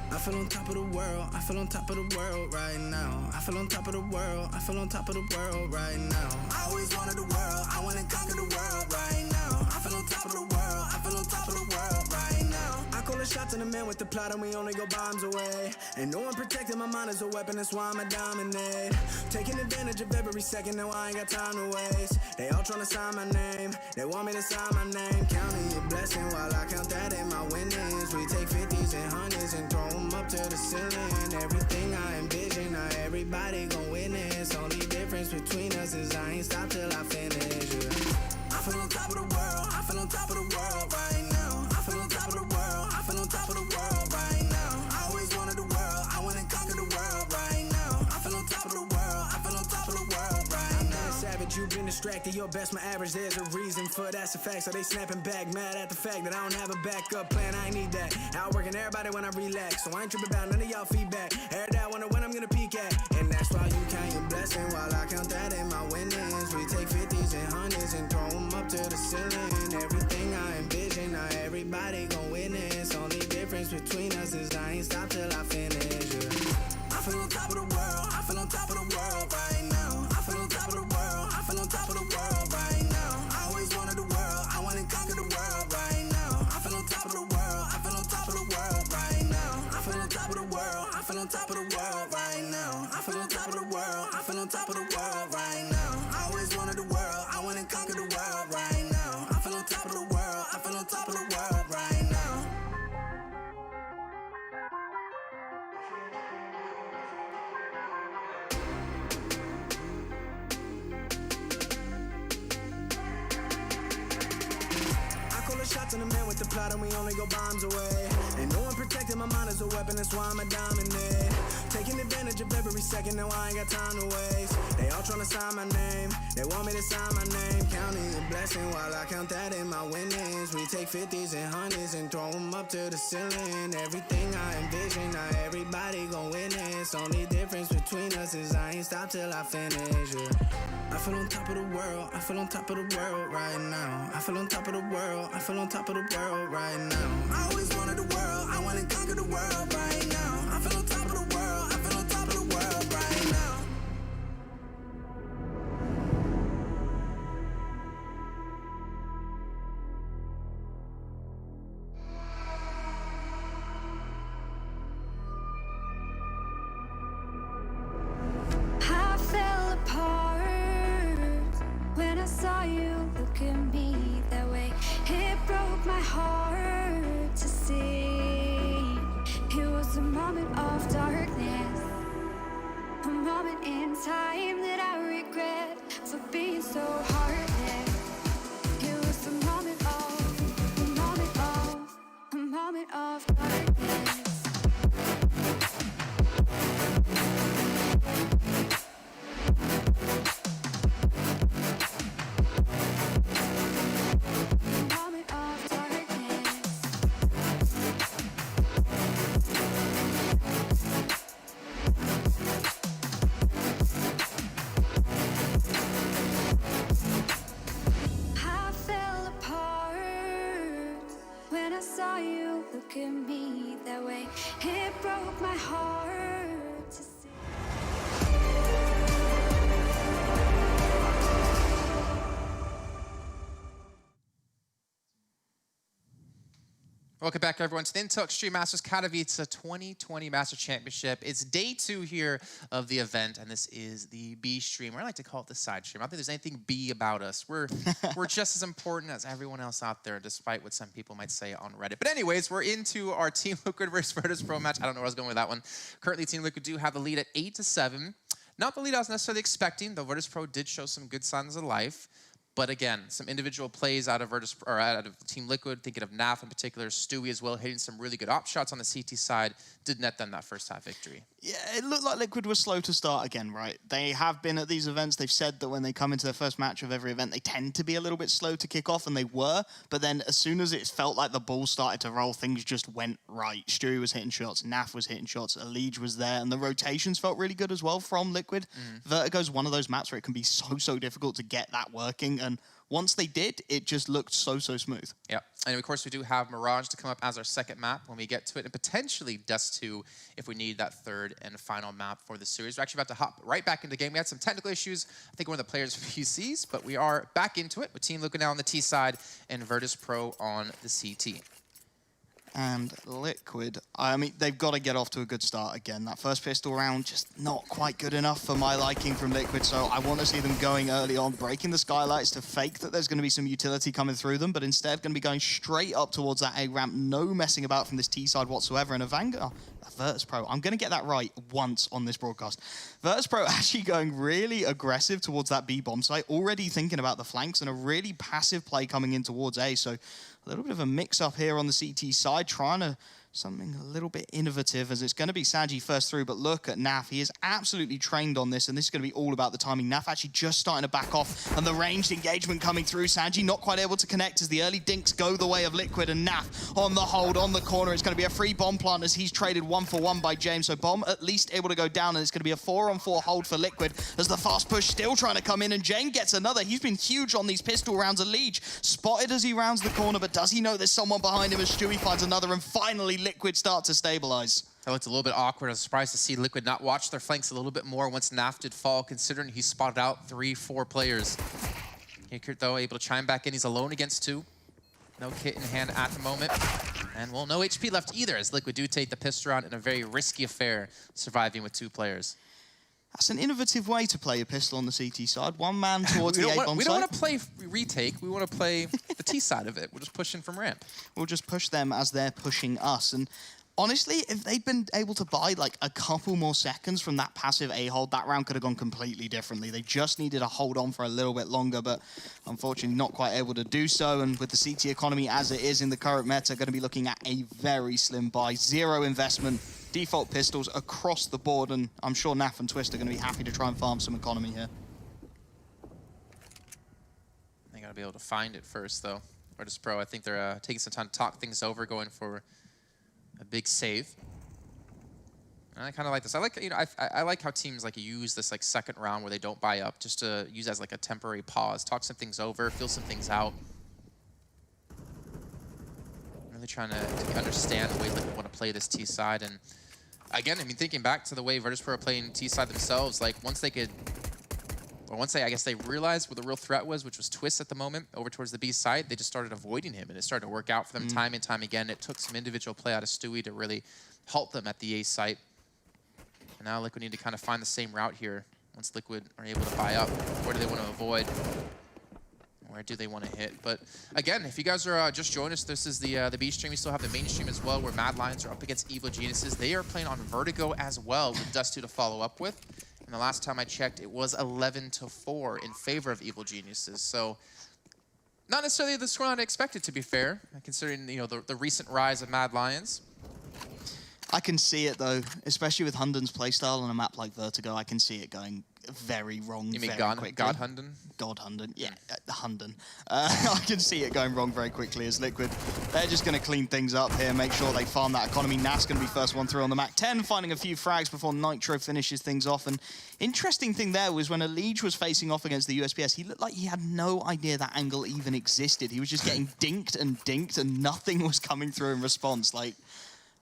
I feel on top of the world, I feel on top of the world right now. I feel on top of the world, I feel on top of the world right now. I always wanted the world, I wanna conquer the world right now. I feel on top of the world, I feel on top of the world right now. I call the shots in the man with the plot and we only go bombs away. And no one protecting my mind as a weapon, that's why I'ma dominate. Taking advantage of every second, now I ain't got time to waste. They all tryna sign my name, they want me to sign my name. Counting your blessing while I count that in my winnings. We take 50s and 100s and throw them up to the ceiling. Everything I envision, now everybody gon' witness. Only difference between us is I ain't stop till I finish, yeah. I feel on top of the world, I feel on top of the world right now. I feel on top of the world, I feel on top of the world right now. I always wanted the world, I wanna conquer the world right now. I feel on top of the world, I feel on top of the world right now. Savage, you've been distracted, your best my average, there's a reason for that's a fact. So they snapping back, mad at the fact that I don't have a backup plan, I ain't need that. Outworking everybody when I relax, so I ain't tripping about none of y'all feedback. Heard that, wonder when I'm gonna peak at. And that's why you count your blessing while I count that in my winnings. We take 50s and 100s and throw them up to the ceiling. Everything I envision, now everybody gon' witness. Only difference between us is I ain't stop till I finish, yeah. I feel on top of the world, I feel on top of the world right now. I feel on top of the world, I feel on top of the world right now. I always wanted the world, I wanna conquer the world right now. I feel on top of the world, I feel on top of the world right now. I feel on top of the world, I feel on top of the world right now. I feel on top of the world, I feel on top of the world right now. I always wanted the world, I wanna conquer the world right now. I feel on top of the world, I feel on top of the world right now. Shots in the man with the plot and we only go bombs away. And no one protecting my mind as a weapon, that's why I'ma dominate. Taking advantage of every second, now I ain't got time to waste. They all tryna sign my name, they want me to sign my name. Counting your blessing while I count that in my winnings. We take 50s and 100s and throw them up to the ceiling. Everything I envision, now everybody gon' witness. Only difference between us is I ain't stop till I finish, yeah. I feel on top of the world, I feel on top of the world right now. I feel on top of the world, I feel on top of the world right now. I always wanted the world, I wanna conquer the world right now. I feel on top of the world, I feel on top of the world right now. I fell apart when I saw you look at me that way. It broke my heart to see. It was a moment of darkness, a moment in time that I regret for being so heartless. It was a moment of, a moment of, a moment of darkness. Look at me that way. It broke my heart to see. Welcome back, everyone, to the Intel Extreme Masters Katowice 2020 Master Championship. It's day 2 here of the event, and this is the B stream, or I like to call it the side stream. I don't think there's anything B about us. We're just as important as everyone else out there, despite what some people might say on Reddit. But anyways, we're into our Team Liquid versus Virtus.pro match. I don't know where I was going with that one. Currently, Team Liquid do have the lead at 8-7. Not the lead I was necessarily expecting, though Virtus.pro did show some good signs of life. But again, some individual plays out of out of Team Liquid, thinking of Naf in particular, Stewie as well, hitting some really good op shots on the CT side, did net them that first half victory. Yeah, it looked like Liquid was slow to start again, right? They have been at these events. They've said that when they come into their first match of every event, they tend to be a little bit slow to kick off, and they were. But then as soon as it felt like the ball started to roll, things just went right. Stewie was hitting shots, Naf was hitting shots, Elige was there, and the rotations felt really good as well from Liquid. Vertigo's one of those maps where it can be so difficult to get that working And once they did, it just looked so smooth. Yeah, and of course we do have Mirage to come up as our second map when we get to it, and potentially Dust 2 if we need that third and final map for the series. We're actually about to hop right back into the game. We had some technical issues, I think one of the players' PCs, but we are back into it with Team Liquid now on the T side and Virtus.pro on the CT. And Liquid, I mean, they've got to get off to a good start again. That first pistol round, just not quite good enough for my liking from Liquid, so I want to see them going early on, breaking the skylights to fake that there's going to be some utility coming through them, but instead going to be going straight up towards that A ramp, no messing about from this T side whatsoever. And a Vanguard, Virtus.pro, I'm going to get that right once on this broadcast. Virtus.pro actually going really aggressive towards that B bomb site, already thinking about the flanks, and a really passive play coming in towards A, so a little bit of a mix-up here on the CT side, trying to something a little bit innovative, as it's going to be Sanji first through, but look at Naf. He is absolutely trained on this, and this is going to be all about the timing. Naf actually just starting to back off, and the ranged engagement coming through. Sanji not quite able to connect as the early dinks go the way of Liquid, and Naf on the hold, on the corner. It's going to be a free bomb plant as he's traded 1-for-1 by James, so Bomb at least able to go down, and it's going to be a 4-on-4 hold for Liquid as the fast push still trying to come in, and James gets another. He's been huge on these pistol rounds. Of Liege spotted as he rounds the corner, but does he know there's someone behind him as Stewie finds another, and finally Liquid start to stabilize. That looked a little bit awkward. I was surprised to see Liquid not watch their flanks a little bit more once Naf did fall, considering he spotted out 3-4 players. Hickert, though, able to chime back in. He's alone against 2. No kit in hand at the moment. And, well, no HP left either, as Liquid do take the pistol round in a very risky affair, surviving with 2 players. That's an innovative way to play a pistol on the CT side. One man towards the A-bomb side. We don't want to play retake. We want to play the T side of it. We'll just push in from ramp. We'll just push them as they're pushing us. And honestly, if they'd been able to buy like a couple more seconds from that passive A-hold, that round could have gone completely differently. They just needed to hold on for a little bit longer, but unfortunately not quite able to do so. And with the CT economy as it is in the current meta, going to be looking at a very slim buy. 0 investment, default pistols across the board, and I'm sure Naf and Twist are going to be happy to try and farm some economy here. They got to be able to find it first, though. Virtus.pro, I think they're taking some time to talk things over, going for a big save. And I kind of like this. I like, you know, I like how teams like use this like second round where they don't buy up, just to use as like a temporary pause, talk some things over, feel some things out. Really trying to understand the way Liquid want to play this T side. And again, I mean, thinking back to the way Virtus.pro are playing T side themselves, like once they could, or once I guess they realized what the real threat was, which was Twist at the moment, over towards the B side, they just started avoiding him, and it started to work out for them time and time again. It took some individual play out of Stewie to really halt them at the A site. And now Liquid need to kind of find the same route here. Once Liquid are able to buy up, where do they want to avoid? Where do they want to hit? But again, if you guys are just joined us, this is the B stream. We still have the main stream as well, where Mad Lions are up against Evil Geniuses. They are playing on Vertigo as well, with Dust 2 to follow up with. And the last time I checked, it was 11-4 in favor of Evil Geniuses. So not necessarily the scoreline I expected, to be fair, considering, you know, the recent rise of Mad Lions. I can see it though, especially with Hunden's playstyle on a map like Vertigo. I can see it going very wrong. You mean very God, quickly. God Hunden? God Hunden, yeah, Hunden. I can see it going wrong very quickly as Liquid. They're just going to clean things up here, make sure they farm that economy. Naf's going to be first one through on the Mac 10, finding a few frags before Nitro finishes things off. And interesting thing there was when a Liege was facing off against the USPS, he looked like he had no idea that angle even existed. He was just getting dinked and nothing was coming through in response. Like,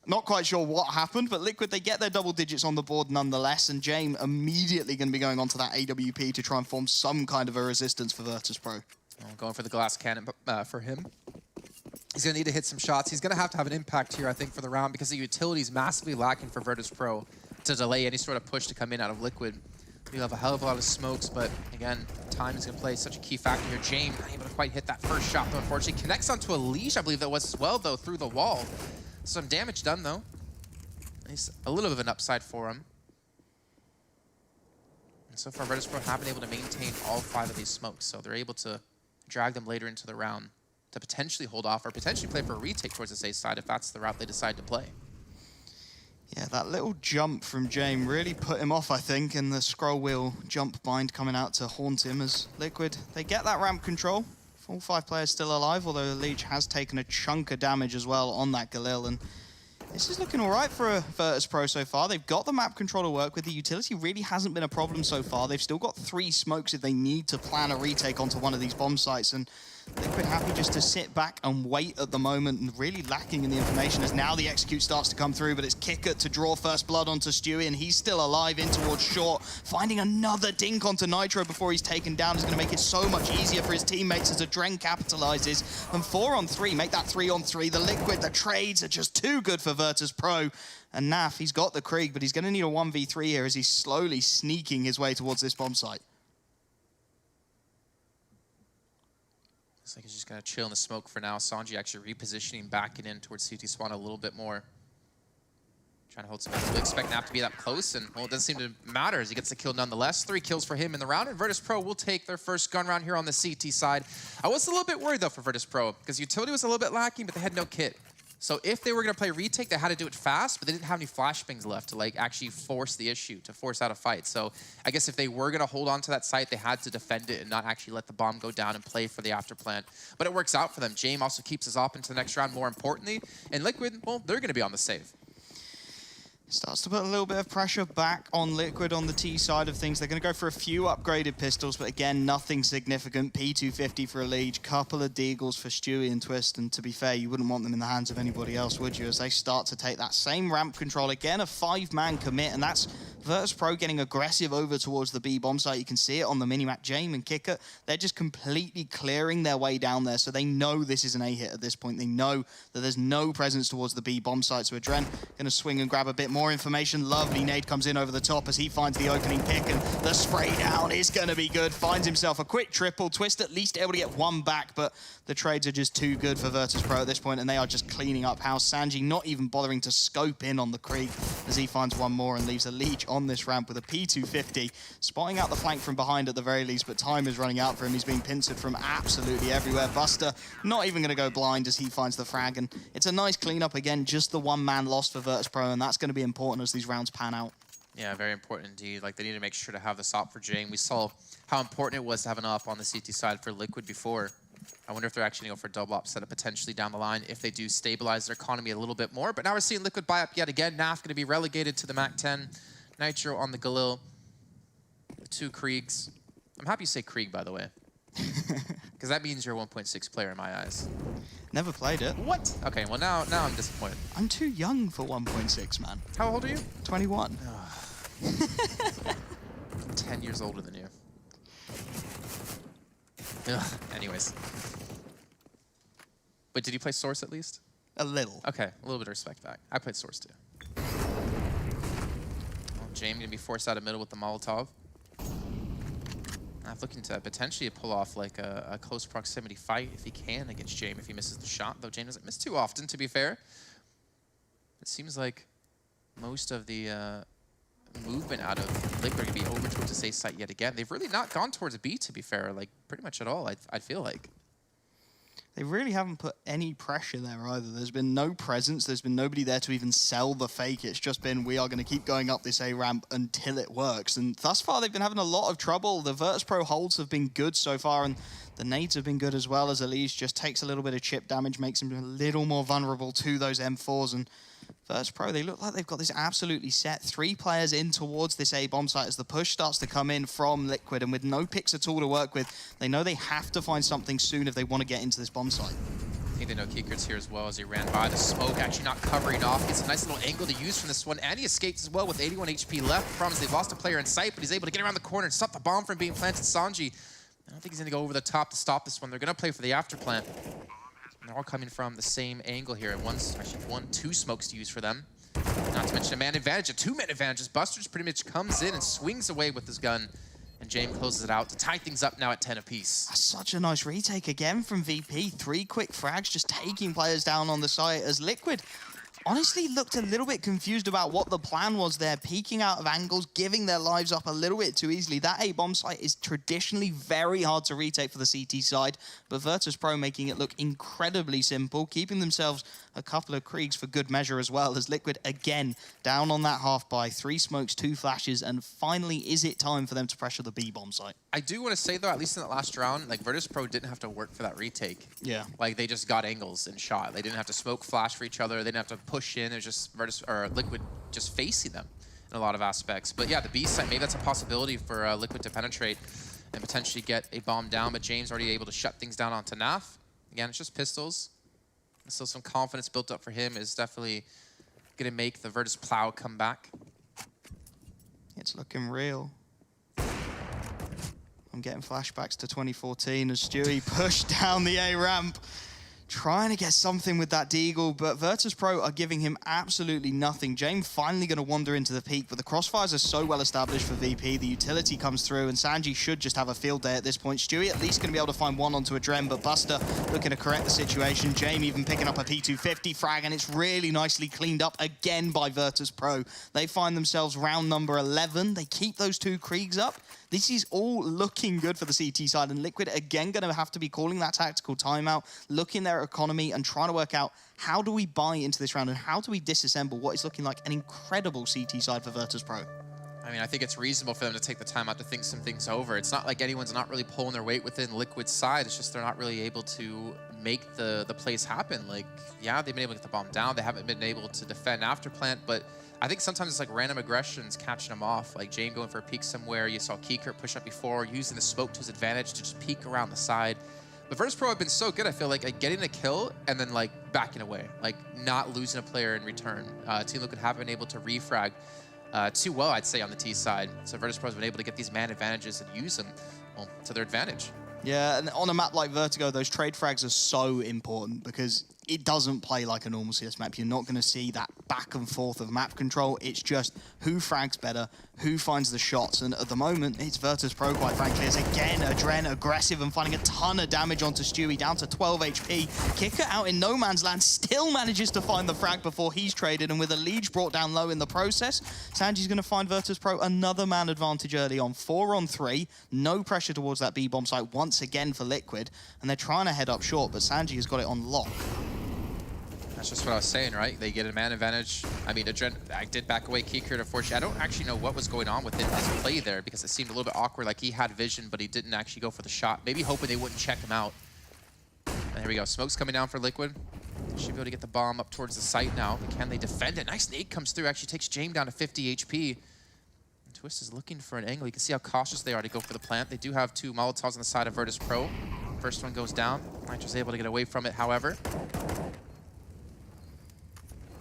not quite sure what happened, but Liquid, they get their double digits on the board nonetheless, and James immediately going to be going onto that AWP to try and form some kind of a resistance for Virtus.pro. Going for the glass cannon for him. He's going to need to hit some shots. He's going to have an impact here, I think, for the round, because the utility is massively lacking for Virtus.pro to delay any sort of push to come in out of Liquid. You have a hell of a lot of smokes, but again, time is going to play such a key factor here. James not able to quite hit that first shot, though, unfortunately. Connects onto a Liege, I believe that was as well, though, through the wall. Some damage done, though. At least a little bit of an upside for him. And so far, Virtus.pro have been able to maintain all 5 of these smokes, so they're able to drag them later into the round to potentially hold off or potentially play for a retake towards the safe side if that's the route they decide to play. Yeah, that little jump from James really put him off, I think, and the scroll wheel jump bind coming out to haunt him as Liquid, they get that ramp control. All 5 players still alive, although the Leech has taken a chunk of damage as well on that Galil. And This is looking all right for Virtus.pro so far. They've got the map control to work with. The utility really hasn't been a problem so far. They've still got 3 smokes if they need to plan a retake onto one of these bomb sites. And Liquid happy just to sit back and wait at the moment, and really lacking in the information as now the execute starts to come through, but it's Kickert to draw first blood onto Stewie, and he's still alive in towards short. Finding another dink onto Nitro before he's taken down is going to make it so much easier for his teammates as Adren capitalizes. And 4-on-3, make that 3-on-3. The Liquid, the trades are just too good for Virtus.pro. And Naf, he's got the Krieg, but he's going to need a 1v3 here as he's slowly sneaking his way towards this bomb site. Looks like he's just going to chill in the smoke for now. Sanji actually repositioning, backing in towards CT spawn a little bit more. Trying to hold some. We expect Naf to be that close, and well, it doesn't seem to matter as he gets the kill nonetheless. 3 kills for him in the round, and Virtus.pro will take their first gun round here on the CT side. I was a little bit worried though for Virtus.pro because utility was a little bit lacking, but they had no kit. So if they were going to play retake, they had to do it fast, but they didn't have any flashbangs left to like actually force the issue, to force out a fight. So I guess if they were going to hold on to that site, they had to defend it and not actually let the bomb go down and play for the after plant. But it works out for them. James also keeps his op into the next round, more importantly. And Liquid, well, they're going to be on the save. Starts to put a little bit of pressure back on Liquid on the T side of things. They're going to go for a few upgraded pistols, but again, nothing significant. P250 for Elige, couple of Deagles for Stewie and Twist, and to be fair, you wouldn't want them in the hands of anybody else, would you? As they start to take that same ramp control. Again, a 5-man commit, and that's Virtus.pro getting aggressive over towards the B bomb site. You can see it on the minimap. James and Kicker, they're just completely clearing their way down there, so they know this is an A hit at this point. They know that there's no presence towards the B bomb site, so Adren going to swing and grab a bit more information. Lovely nade comes in over the top as he finds the opening pick, and the spray down is going to be good. Finds himself a quick triple. Twist at least able to get 1 back, but the trades are just too good for Virtus.pro at this point, and they are just cleaning up house. Sanji not even bothering to scope in on the Krieg as he finds 1 more and leaves a Leech on this ramp with a P250, spotting out the flank from behind at the very least, but time is running out for him. He's being pincered from absolutely everywhere. Buster not even going to go blind as he finds the frag, and it's a nice cleanup again, just the 1-man loss for Virtus.pro, and that's going to be important as these rounds pan out. Yeah, very important indeed. Like, they need to make sure to have this op for Jane. We saw how important it was to have an op on the CT side for Liquid before. I wonder if they're actually going to go for a double op setup potentially down the line if they do stabilize their economy a little bit more. But now we're seeing Liquid buy up yet again. Naf going to be relegated to the MAC 10. Nitro on the Galil. The 2 Kriegs. I'm happy you say Krieg, by the way. Because that means you're a 1.6 player in my eyes. Never played it. What? Okay, well now I'm disappointed. I'm too young for 1.6, man. How old are you? 21. 10 years older than you. Ugh. Anyways. Wait, did you play Source at least? A little. Okay, a little bit of respect back. I played Source too. Well, James gonna be forced out of middle with the Molotov. I'm looking to potentially pull off like a close proximity fight if he can against James if he misses the shot, though James doesn't miss too often, to be fair. It seems like most of the movement out of Liquid are going to be over towards the A site yet again. They've really not gone towards B, to be fair, like pretty much at all, I feel like. They really haven't put any pressure there either. There's been no presence. There's been nobody there to even sell the fake. It's just been, we are going to keep going up this A ramp until it works. And thus far, they've been having a lot of trouble. The Virtus.pro holds have been good so far, and the nades have been good as well, as Elige just takes a little bit of chip damage, makes him a little more vulnerable to those M4s. And Virtus.pro, they look like they've got this absolutely set. 3 players in towards this A bomb site as the push starts to come in from Liquid, and with no picks at all to work with, they know they have to find something soon if they want to get into this bomb site. I think they know Kiekert's here as well as he ran by the smoke, actually not covering off. Gets a nice little angle to use from this one, and he escapes as well with 81 HP left. The problem is they've lost a player in sight, but he's able to get around the corner and stop the bomb from being planted. Sanji, I don't think he's going to go over the top to stop this one. They're going to play for the after plant. And they're all coming from the same angle here. And two smokes to use for them. Not to mention a man advantage, a 2-man advantage. As Buster just pretty much comes in and swings away with his gun. And James closes it out to tie things up now at 10 apiece. That's such a nice retake again from VP. 3 quick frags just taking players down on the site as Liquid honestly looked a little bit confused about what the plan was there, peeking out of angles, giving their lives up a little bit too easily. That A-bomb site is traditionally very hard to retake for the CT side, but Virtus.pro making it look incredibly simple, keeping themselves a couple of Kriegs for good measure as well, as Liquid again down on that half by 3 smokes, 2 flashes, and finally is it time for them to pressure the B-bomb site. I do want to say though, at least in that last round, like Virtus.pro didn't have to work for that retake. Yeah. Like they just got angles and shot. They didn't have to smoke flash for each other. They didn't have to push in. There's just Liquid just facing them in a lot of aspects. But yeah, the B site, maybe that's a possibility for Liquid to penetrate and potentially get a bomb down. But James already able to shut things down onto Naf. Again, it's just pistols. Still some confidence built up for him is definitely going to make the Virtus.pro come back. It's looking real. I'm getting flashbacks to 2014 as Stewie pushed down the A ramp, trying to get something with that Deagle, but Virtus.pro are giving him absolutely nothing. James finally going to wander into the peak, but the crossfires are so well established for VP. The utility comes through, and Sanji should just have a field day at this point. Stewie at least going to be able to find one onto a Dren, but Buster looking to correct the situation. James even picking up a P250 frag, and it's really nicely cleaned up again by Virtus.pro. They find themselves round number 11. They keep those 2 Kriegs up. This is all looking good for the CT side, and Liquid again going to have to be calling that tactical timeout, looking their economy and trying to work out how do we buy into this round and how do we disassemble what is looking like an incredible CT side for Virtus.pro. I mean, I think it's reasonable for them to take the time out to think some things over. It's not like anyone's not really pulling their weight within Liquid's side. It's just they're not really able to make the plays happen. Like, yeah, they've been able to get the bomb down. They haven't been able to defend after plant, but I think sometimes it's like random aggressions catching them off. Like Jane going for a peek somewhere. You saw Keekert push up before, using the smoke to his advantage to just peek around the side. But Virtus.pro have been so good, I feel like, at getting a kill and then like backing away, like not losing a player in return. Team Liquid have been able to refrag too well, I'd say, on the T side. So Virtus.pro has been able to get these man advantages and use them, well, to their advantage. Yeah, and on a map like Vertigo, those trade frags are so important because it doesn't play like a normal CS map. You're not going to see that back and forth of map control. It's just who frags better, who finds the shots. And at the moment, it's Virtus.pro, quite frankly, as again, Adren aggressive and finding a ton of damage onto Stewie, down to 12 HP. Kicker out in no man's land, still manages to find the frag before he's traded, and with a Liege brought down low in the process, Sanji's going to find Virtus.pro another man advantage early on. 4-on-3, no pressure towards that B-bomb site once again for Liquid, and they're trying to head up short, but Sanji has got it on lock. That's just what I was saying, right? They get a man advantage. I mean, I did back away Keekert, unfortunately. I don't actually know what was going on within his play there because it seemed a little bit awkward. Like he had vision, but he didn't actually go for the shot. Maybe hoping they wouldn't check him out. And here we go. Smoke's coming down for Liquid. Should be able to get the bomb up towards the site now. But can they defend it? Nice nade comes through. Actually takes James down to 50 HP. And Twist is looking for an angle. You can see how cautious they are to go for the plant. They do have 2 Molotovs on the side of Virtus.pro. First one goes down. Nitro's able to get away from it, however.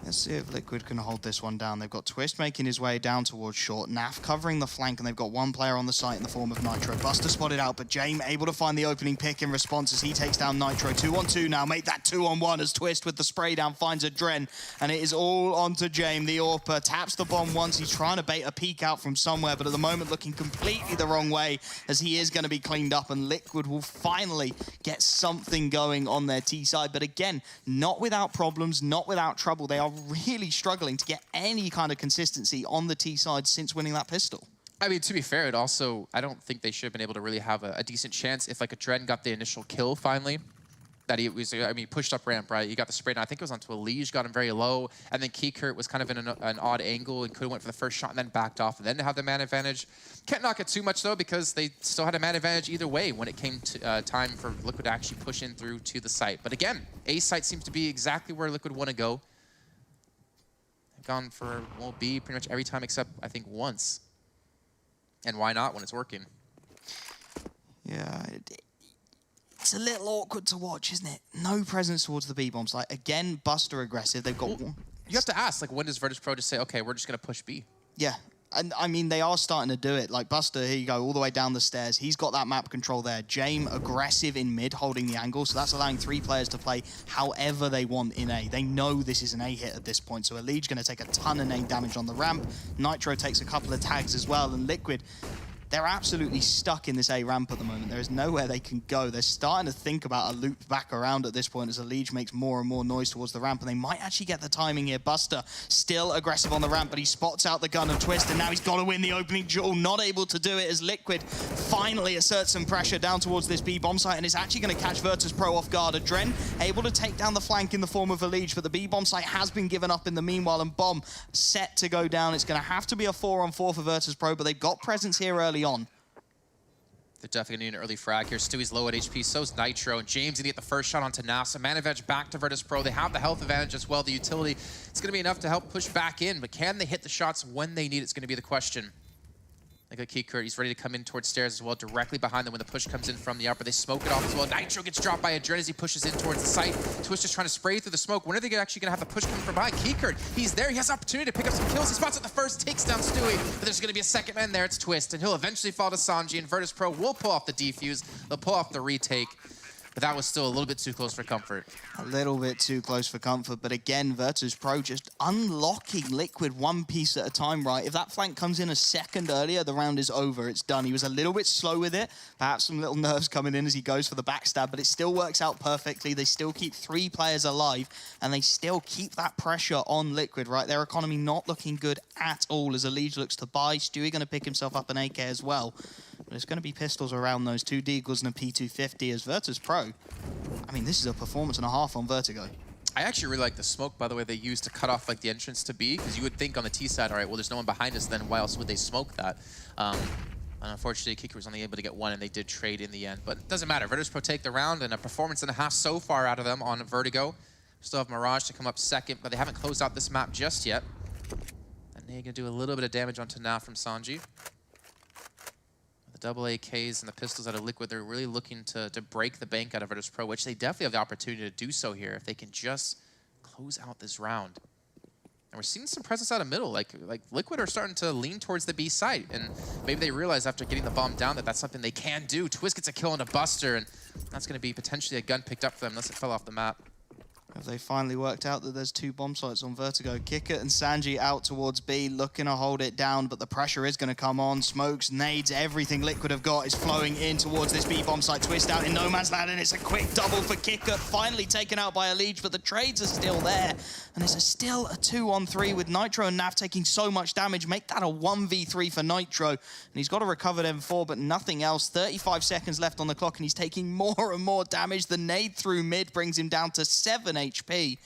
Let's see if Liquid can hold this one down. They've got Twist making his way down towards short. Naf covering the flank, and they've got 1 player on the site in the form of Nitro. Buster spotted out, but James able to find the opening pick in response as he takes down Nitro. 2-on-2 now. Make that 2-on-1 as Twist with the spray down finds a Dren, and it is all onto James. The AWPer taps the bomb once. He's trying to bait a peek out from somewhere, but at the moment looking completely the wrong way as he is going to be cleaned up, and Liquid will finally get something going on their T side. But again, not without problems, not without trouble. They are really struggling to get any kind of consistency on the T side since winning that pistol. I mean, to be fair, it also, I don't think they should have been able to really have a decent chance if like a Dren got the initial kill finally. That he was, I mean, he pushed up ramp, right? He got the spray down. I think it was onto a Liege, got him very low. And then Keekert was kind of in an odd angle and could have went for the first shot and then backed off and then to have the man advantage. Can't knock it too much though because they still had a man advantage either way when it came to time for Liquid to actually push in through to the site. But again, A site seems to be exactly where Liquid want to go. Gone for, well, B pretty much every time except, I think, once. And why not when it's working? Yeah, it's a little awkward to watch, isn't it? No presence towards the B-bombs. Like, again, Buster aggressive. They've got one. You have to ask, like, when does Virtus.pro just say, okay, we're just going to push B? Yeah. And I mean, they are starting to do it. Like Buster, here you go, all the way down the stairs. He's got that map control there. James aggressive in mid, holding the angle. So that's allowing 3 players to play however they want in A. They know this is an A hit at this point. So Elige's going to take a ton of nade damage on the ramp. Nitro takes a couple of tags as well. And Liquid, they're absolutely stuck in this A ramp at the moment. There is nowhere they can go. They're starting to think about a loop back around at this point as Elige makes more and more noise towards the ramp, and they might actually get the timing here. Buster still aggressive on the ramp, but he spots out the gun of Twist, and now he's got to win the opening duel. Not able to do it as Liquid finally asserts some pressure down towards this B-bomb site, and it's actually going to catch Virtus.pro off guard. Adren able to take down the flank in the form of Elige, but the B-bomb site has been given up in the meanwhile, and Bomb set to go down. It's going to have to be a 4-on-4 for Virtus.pro, but they've got presence here early on. They're definitely need an early frag here. Stewie's low at HP, so's Nitro, and James gonna get the first shot onto NASA. Manavage back to Virtus.pro. They have the health advantage as well. The utility, it's gonna be enough to help push back in, but can they hit the shots when they need? It's gonna be the question. Look at Keykert, he's ready to come in towards stairs as well, directly behind them when the push comes in from the upper. They smoke it off as well. Nitro gets dropped by Adren as he pushes in towards the site. Twitch just trying to spray through the smoke. When are they actually going to have the push coming from behind? Keykert, he's there. He has the opportunity to pick up some kills. He spots it the first, takes down Stewie. But there's going to be a second man there. It's Twist, and he'll eventually fall to Sanji, and Virtus.pro will pull off the defuse. They'll pull off the retake. But that was still a little bit too close for comfort. A little bit too close for comfort, but again, Virtus.pro just unlocking Liquid one piece at a time, right? If that flank comes in a second earlier, the round is over, it's done. He was a little bit slow with it, perhaps some little nerves coming in as he goes for the backstab, but it still works out perfectly. They still keep 3 players alive, and they still keep that pressure on Liquid, right? Their economy not looking good at all as Elige looks to buy. Stewie going to pick himself up an AK as well. But it's going to be pistols around those 2 Deagles and a P250 as Virtus.pro. I mean, this is a performance and a half on Vertigo. I actually really like the smoke, by the way, they used to cut off like the entrance to B, because you would think on the T side, all right, well, there's no one behind us, then why else would they smoke that? And unfortunately, Keykert was only able to get 1, and they did trade in the end. But it doesn't matter. Virtus.pro take the round, and a performance and a half so far out of them on Vertigo. Still have Mirage to come up second, but they haven't closed out this map just yet. And they're going to do a little bit of damage onto Na from Sanji. The double AKs and the pistols out of Liquid, they're really looking to break the bank out of Virtus.pro, which they definitely have the opportunity to do so here if they can just close out this round. And we're seeing some presence out of middle, like Liquid are starting to lean towards the B site, and maybe they realize after getting the bomb down that that's something they can do. Twist gets a kill on a Buster, and that's going to be potentially a gun picked up for them unless it fell off the map. Have they finally worked out that there's 2 bomb sites on Vertigo? Kickert and Sanji out towards B, looking to hold it down, but the pressure is going to come on. Smokes, nades, everything Liquid have got is flowing in towards this B bomb site. Twist out in no man's land, and it's a quick double for Kickert, finally taken out by Elige, but the trades are still there. And it's still a 2-on-3 with Nitro and Nav taking so much damage. Make that a 1v3 for Nitro. And he's got a recovered M4, but nothing else. 35 seconds left on the clock, and he's taking more and more damage. The nade through mid brings him down to 7 HP.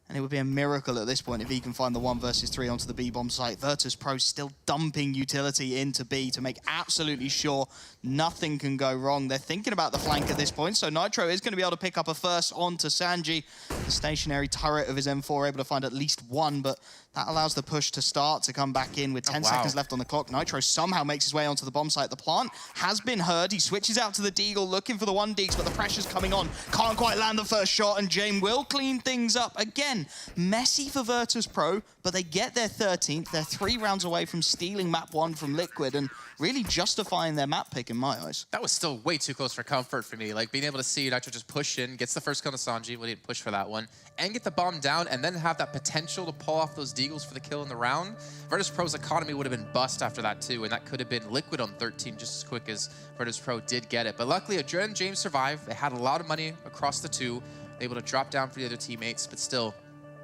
And it would be a miracle at this point if he can find the 1 versus 3 onto the B bomb site. Virtus.pro still dumping utility into B to make absolutely sure nothing can go wrong. They're thinking about the flank at this point, so Nitro is going to be able to pick up a first onto Sanji. The stationary turret of his M4 able to find at least 1, but that allows the push to start to come back in with 10 seconds left on the clock. Nitro somehow makes his way onto the bomb site. The plant has been heard. He switches out to the Deagle looking for the 1 Deags, but the pressure's coming on. Can't quite land the first shot, and Jame will clean things up. Again, messy for Virtus.pro, but they get their 13th. They're 3 rounds away from stealing map 1 from Liquid and really justifying their map pick in my eyes. That was still way too close for comfort for me. Like being able to see Nitro just push in, gets the first kill to Sanji, we didn't push for that one, and get the bomb down, and then have that potential to pull off those Deagles for the kill in the round. Virtus.pro's economy would have been bust after that too, and that could have been Liquid on 13 just as quick as Virtus.pro did get it. But luckily, Adren and James survived. They had a lot of money across the 2, able to drop down for the other teammates, but still,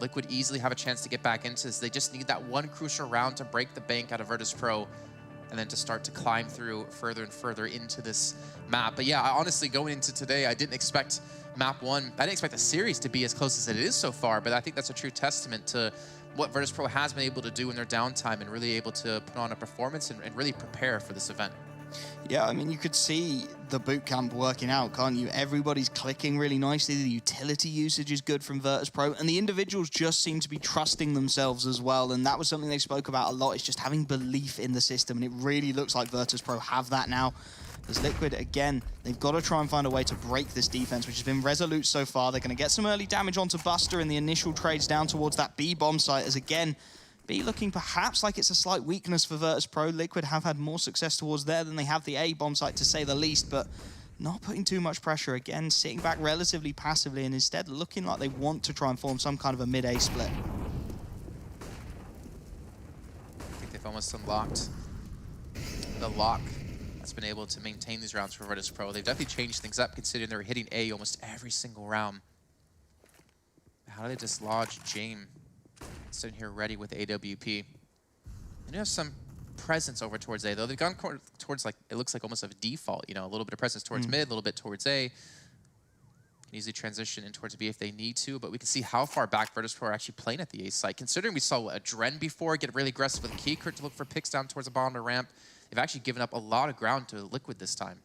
Liquid easily have a chance to get back into this. They just need that 1 crucial round to break the bank out of Virtus.pro, and then to start to climb through further and further into this map. But yeah, honestly, going into today, I didn't expect map 1, I didn't expect the series to be as close as it is so far, but I think that's a true testament to what Virtus.pro has been able to do in their downtime and really able to put on a performance and really prepare for this event. Yeah, I mean, you could see the boot camp working out, can't you? Everybody's clicking really nicely. The utility usage is good from Virtus.pro, and the individuals just seem to be trusting themselves as well. And that was something they spoke about a lot. It's just having belief in the system, and it really looks like Virtus.pro have that now. As Liquid, again, they've got to try and find a way to break this defense, which has been resolute so far. They're going to get some early damage onto Buster in the initial trades down towards that B bomb site, as again, B looking perhaps like it's a slight weakness for Virtus.pro. Liquid have had more success towards there than they have the A bomb site, to say the least, but not putting too much pressure. Again, sitting back relatively passively and instead looking like they want to try and form some kind of a mid-A split. I think they've almost unlocked the lock that's been able to maintain these rounds for Virtus.pro. They've definitely changed things up considering they're hitting A almost every single round. How do they dislodge Jame? Sitting here ready with AWP. They do have some presence over towards A, though. They've gone towards, like, it looks like almost a default, you know, a little bit of presence towards mid, a little bit towards A. Can easily transition in towards B if they need to, but we can see how far back Virtus.pro are actually playing at the A site. Considering we saw a Dren before get really aggressive with Keykert to look for picks down towards the bottom of the ramp, they've actually given up a lot of ground to Liquid this time.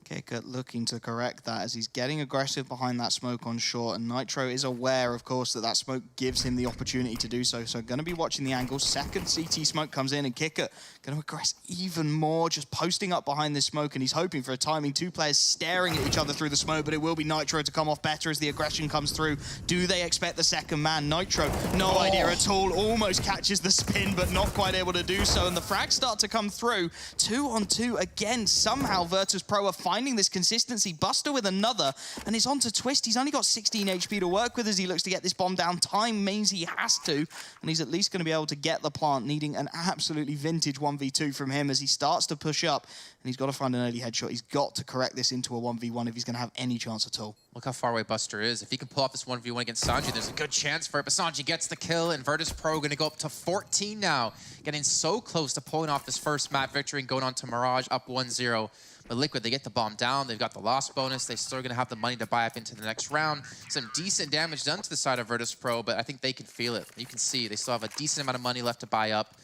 Kicker looking to correct that as he's getting aggressive behind that smoke on short, and Nitro is aware, of course, that that smoke gives him the opportunity to do so. So going to be watching the angle. Second CT smoke comes in, and Kicker going to aggress even more, just posting up behind this smoke, and he's hoping for a timing. Two players staring at each other through the smoke, but it will be Nitro to come off better as the aggression comes through. Do they expect the second man? Nitro, no idea at all. Almost catches the spin, but not quite able to do so, and the frags start to come through. 2-on-2 again. Somehow Virtus.pro are finding this consistency. Buster with another, and it's on to Twist. He's only got 16 HP to work with as he looks to get this bomb down. Time means he has to, and he's at least going to be able to get the plant, needing an absolutely vintage 1v2 from him as he starts to push up, and he's got to find an early headshot. He's got to correct this into a 1v1 if he's going to have any chance at all. Look how far away Buster is. If he can pull off this 1v1 against Sanji, there's a good chance for it, but Sanji gets the kill, and Virtus.pro going to go up to 14 now, getting so close to pulling off this first map victory and going on to Mirage up 1-0. But Liquid, they get the bomb down. They've got the loss bonus. They're still going to have the money to buy up into the next round. Some decent damage done to the side of Virtus.pro, but I think they can feel it. You can see they still have a decent amount of money left to buy up.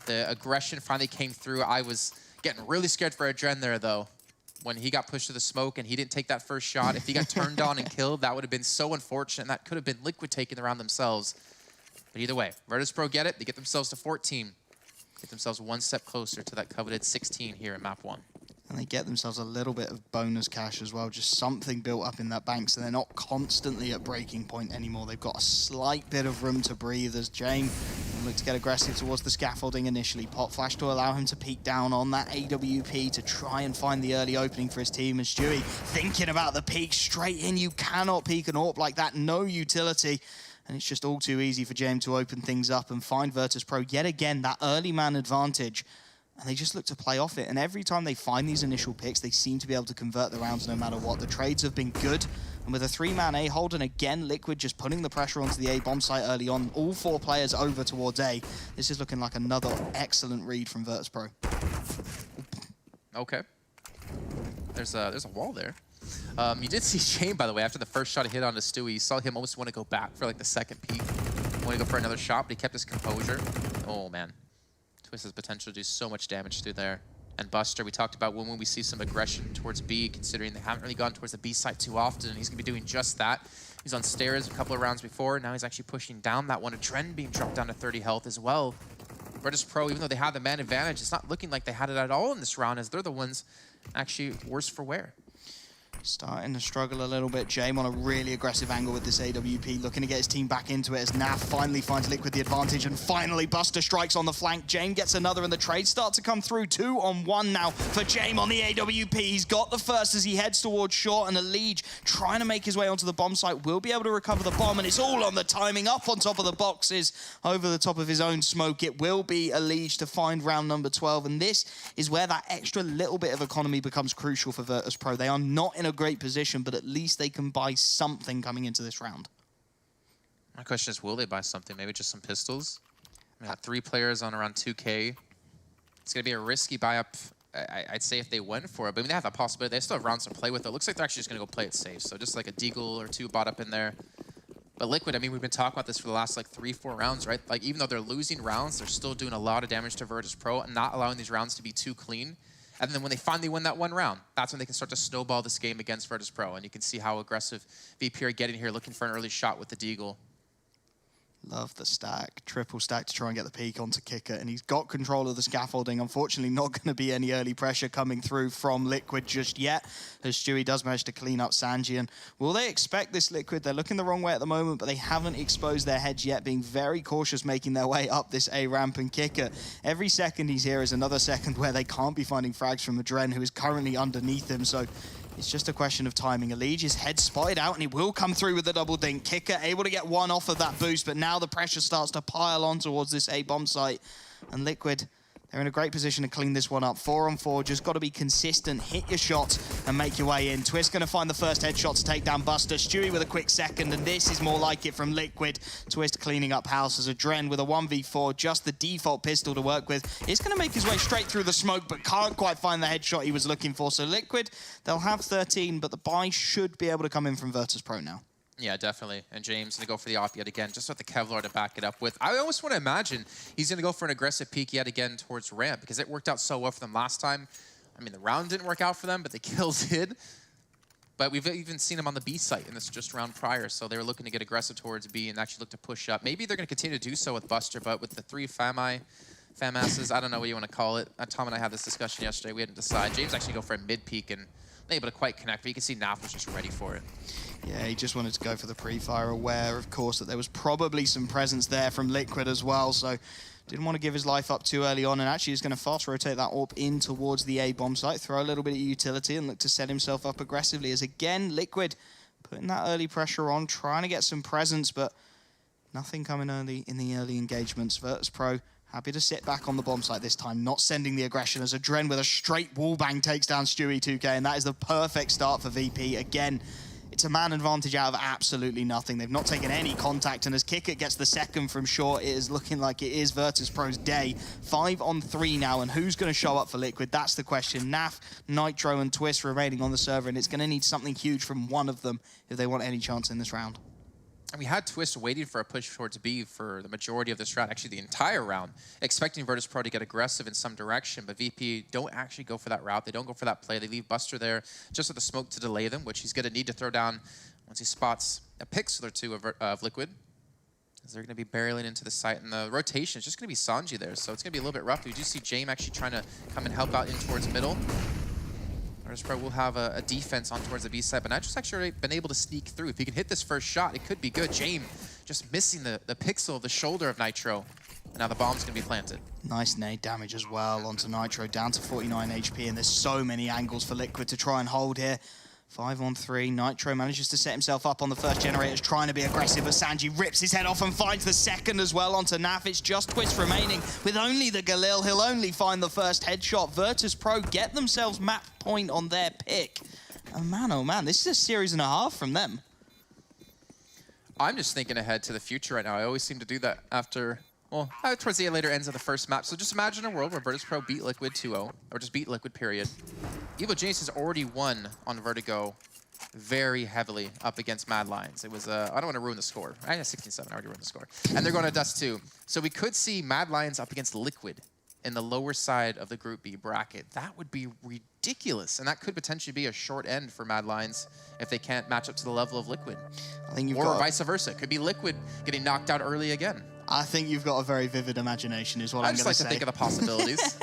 The aggression finally came through. I was getting really scared for Adren there, though. When he got pushed to the smoke and he didn't take that first shot, if he got turned on and killed, that would have been so unfortunate. And that could have been Liquid taking the round themselves. But either way, Virtus.pro get it. They get themselves to 14. Get themselves one step closer to that coveted 16 here in map 1. And they get themselves a little bit of bonus cash as well, just something built up in that bank, so they're not constantly at breaking point anymore. They've got a slight bit of room to breathe as Jame looks to get aggressive towards the scaffolding initially. Pot flash to allow him to peek down on that AWP to try and find the early opening for his team. And Stewie thinking about the peek straight in. You cannot peek an AWP like that, no utility. And it's just all too easy for Jame to open things up and find Virtus.pro yet again that early man advantage. And they just look to play off it. And every time they find these initial picks, they seem to be able to convert the rounds no matter what. The trades have been good. And with a 3-man A hold, and again, Liquid just putting the pressure onto the A bomb site early on, all 4 players over towards A. This is looking like another excellent read from Virtus.pro. Okay. There's a wall there. You did see Shane, by the way, after the first shot he hit onto Stewie, you saw him almost want to go back for like the second peek. Want to go for another shot, but he kept his composure. Oh, man. Twist has potential to do so much damage through there. And Buster, we talked about when we see some aggression towards B, considering they haven't really gone towards the B site too often, and he's going to be doing just that. He's on stairs a couple of rounds before, now he's actually pushing down that one. Adren being dropped down to 30 health as well. Virtus.pro, even though they had the man advantage, it's not looking like they had it at all in this round, as they're the ones actually worse for wear. Starting to struggle a little bit. Jame on a really aggressive angle with this AWP, looking to get his team back into it as Naf finally finds Liquid the advantage, and finally Buster strikes on the flank. Jame gets another, and the trades start to come through. 2-on-1 now for Jame on the AWP. He's got the first as he heads towards short, and Elige trying to make his way onto the bomb site will be able to recover the bomb, and it's all on the timing. Up on top of the boxes, over the top of his own smoke. It will be Elige to find round number 12, and this is where that extra little bit of economy becomes crucial for Virtus.pro. They are not in a great position, but at least they can buy something coming into this round. My question is, will they buy something? Maybe just some pistols? I mean, 3 players on around 2K. It's going to be a risky buy-up, I'd say, if they went for it. But I mean, they have that possibility. They still have rounds to play with. It looks like they're actually just going to go play it safe. So just like a Deagle or 2 bought up in there. But Liquid, I mean, we've been talking about this for the last like 3-4 rounds, right? Like, even though they're losing rounds, they're still doing a lot of damage to Virtus.pro and not allowing these rounds to be too clean. And then when they finally win that one round, that's when they can start to snowball this game against Virtus.pro. And you can see how aggressive VP are getting here, looking for an early shot with the Deagle. Love the stack. Triple stack to try and get the peek onto Kicker. And he's got control of the scaffolding. Unfortunately, not going to be any early pressure coming through from Liquid just yet, as Stewie does manage to clean up Sanji. And will they expect this Liquid? They're looking the wrong way at the moment, but they haven't exposed their heads yet, being very cautious, making their way up this A ramp. And Kicker, every second he's here is another second where they can't be finding frags from Adren, who is currently underneath him. So it's just a question of timing. Elige, his head spotted out, and he will come through with the double dink. Kicker able to get one off of that boost, but now the pressure starts to pile on towards this A bomb site. And Liquid, they're in a great position to clean this one up. 4-on-4, just got to be consistent, hit your shots, and make your way in. Twist going to find the first headshot to take down Buster. Stewie with a quick second, and this is more like it from Liquid. Twist cleaning up house as Adren with a 1v4, just the default pistol to work with. He's going to make his way straight through the smoke, but can't quite find the headshot he was looking for. So Liquid, they'll have 13, but the buy should be able to come in from Virtus.pro now. Yeah, definitely. And James going to go for the op yet again, just with the Kevlar to back it up with. I almost want to imagine he's going to go for an aggressive peek yet again towards ramp, because it worked out so well for them last time. I mean, the round didn't work out for them, but the kills did. But we've even seen them on the B site in this just round prior, so they were looking to get aggressive towards B and actually look to push up. Maybe they're going to continue to do so with Buster, but with the 3 FAMASs, I don't know what you want to call it. Tom and I had this discussion yesterday. We had to decide. James actually go for a mid peek and not able to quite connect, but you can see Naf was just ready for it. Yeah, he just wanted to go for the pre-fire, aware, of course, that there was probably some presence there from Liquid as well, so didn't want to give his life up too early on, and actually is going to fast rotate that AWP in towards the A bomb site, throw a little bit of utility and look to set himself up aggressively as, again, Liquid putting that early pressure on, trying to get some presence, but nothing coming early in the early engagements. Virtus.pro happy to sit back on the bomb site this time, not sending the aggression as Adren with a straight wallbang takes down Stewie 2K, and that is the perfect start for VP. Again, it's a man advantage out of absolutely nothing. They've not taken any contact, and as Kickert gets the second from short, it is looking like it is Virtus.pro's day. 5 on 3 now, and who's going to show up for Liquid? That's the question. Naf, Nitro, and Twist remaining on the server, and it's going to need something huge from one of them if they want any chance in this round. And we had Twist waiting for a push towards B for the majority of this round, actually the entire round, expecting Virtus.pro to get aggressive in some direction, but VP don't actually go for that route. They don't go for that play. They leave Buster there just with the smoke to delay them, which he's going to need to throw down once he spots a pixel or two of Liquid. As they're going to be barreling into the site, and the rotation is just going to be Sanji there, so it's going to be a little bit rough. We do see James actually trying to come and help out in towards middle. Virtus.pro will have a defense on towards the B side, but Nitro's actually been able to sneak through. If he can hit this first shot, it could be good. James just missing the pixel of the shoulder of Nitro. And now the bomb's going to be planted. Nice nade damage as well onto Nitro, down to 49 HP, and there's so many angles for Liquid to try and hold here. 5 on 3, Nitro manages to set himself up on the first generators, trying to be aggressive, but Sanji rips his head off and finds the second as well onto Naf. It's just Twist remaining with only the Galil. He'll only find the first headshot. Virtus.pro get themselves map point on their pick. And man, oh man, this is a series and a half from them. I'm just thinking ahead to the future right now. I always seem to do that after, well, towards the later ends of the first map. So just imagine a world where Virtus.pro beat Liquid 2-0, or just beat Liquid, period. Evil Genius has already won on Vertigo very heavily up against Mad Lions. It was, I don't want to ruin the score. I had 16-7, I already ruined the score. And they're going to Dust 2. So we could see Mad Lions up against Liquid in the lower side of the Group B bracket. That would be ridiculous. And that could potentially be a short end for Mad Lions if they can't match up to the level of Liquid. I think or vice versa. It could be Liquid getting knocked out early again. I think you've got a very vivid imagination is what I'm going to say. I just like to think of the possibilities.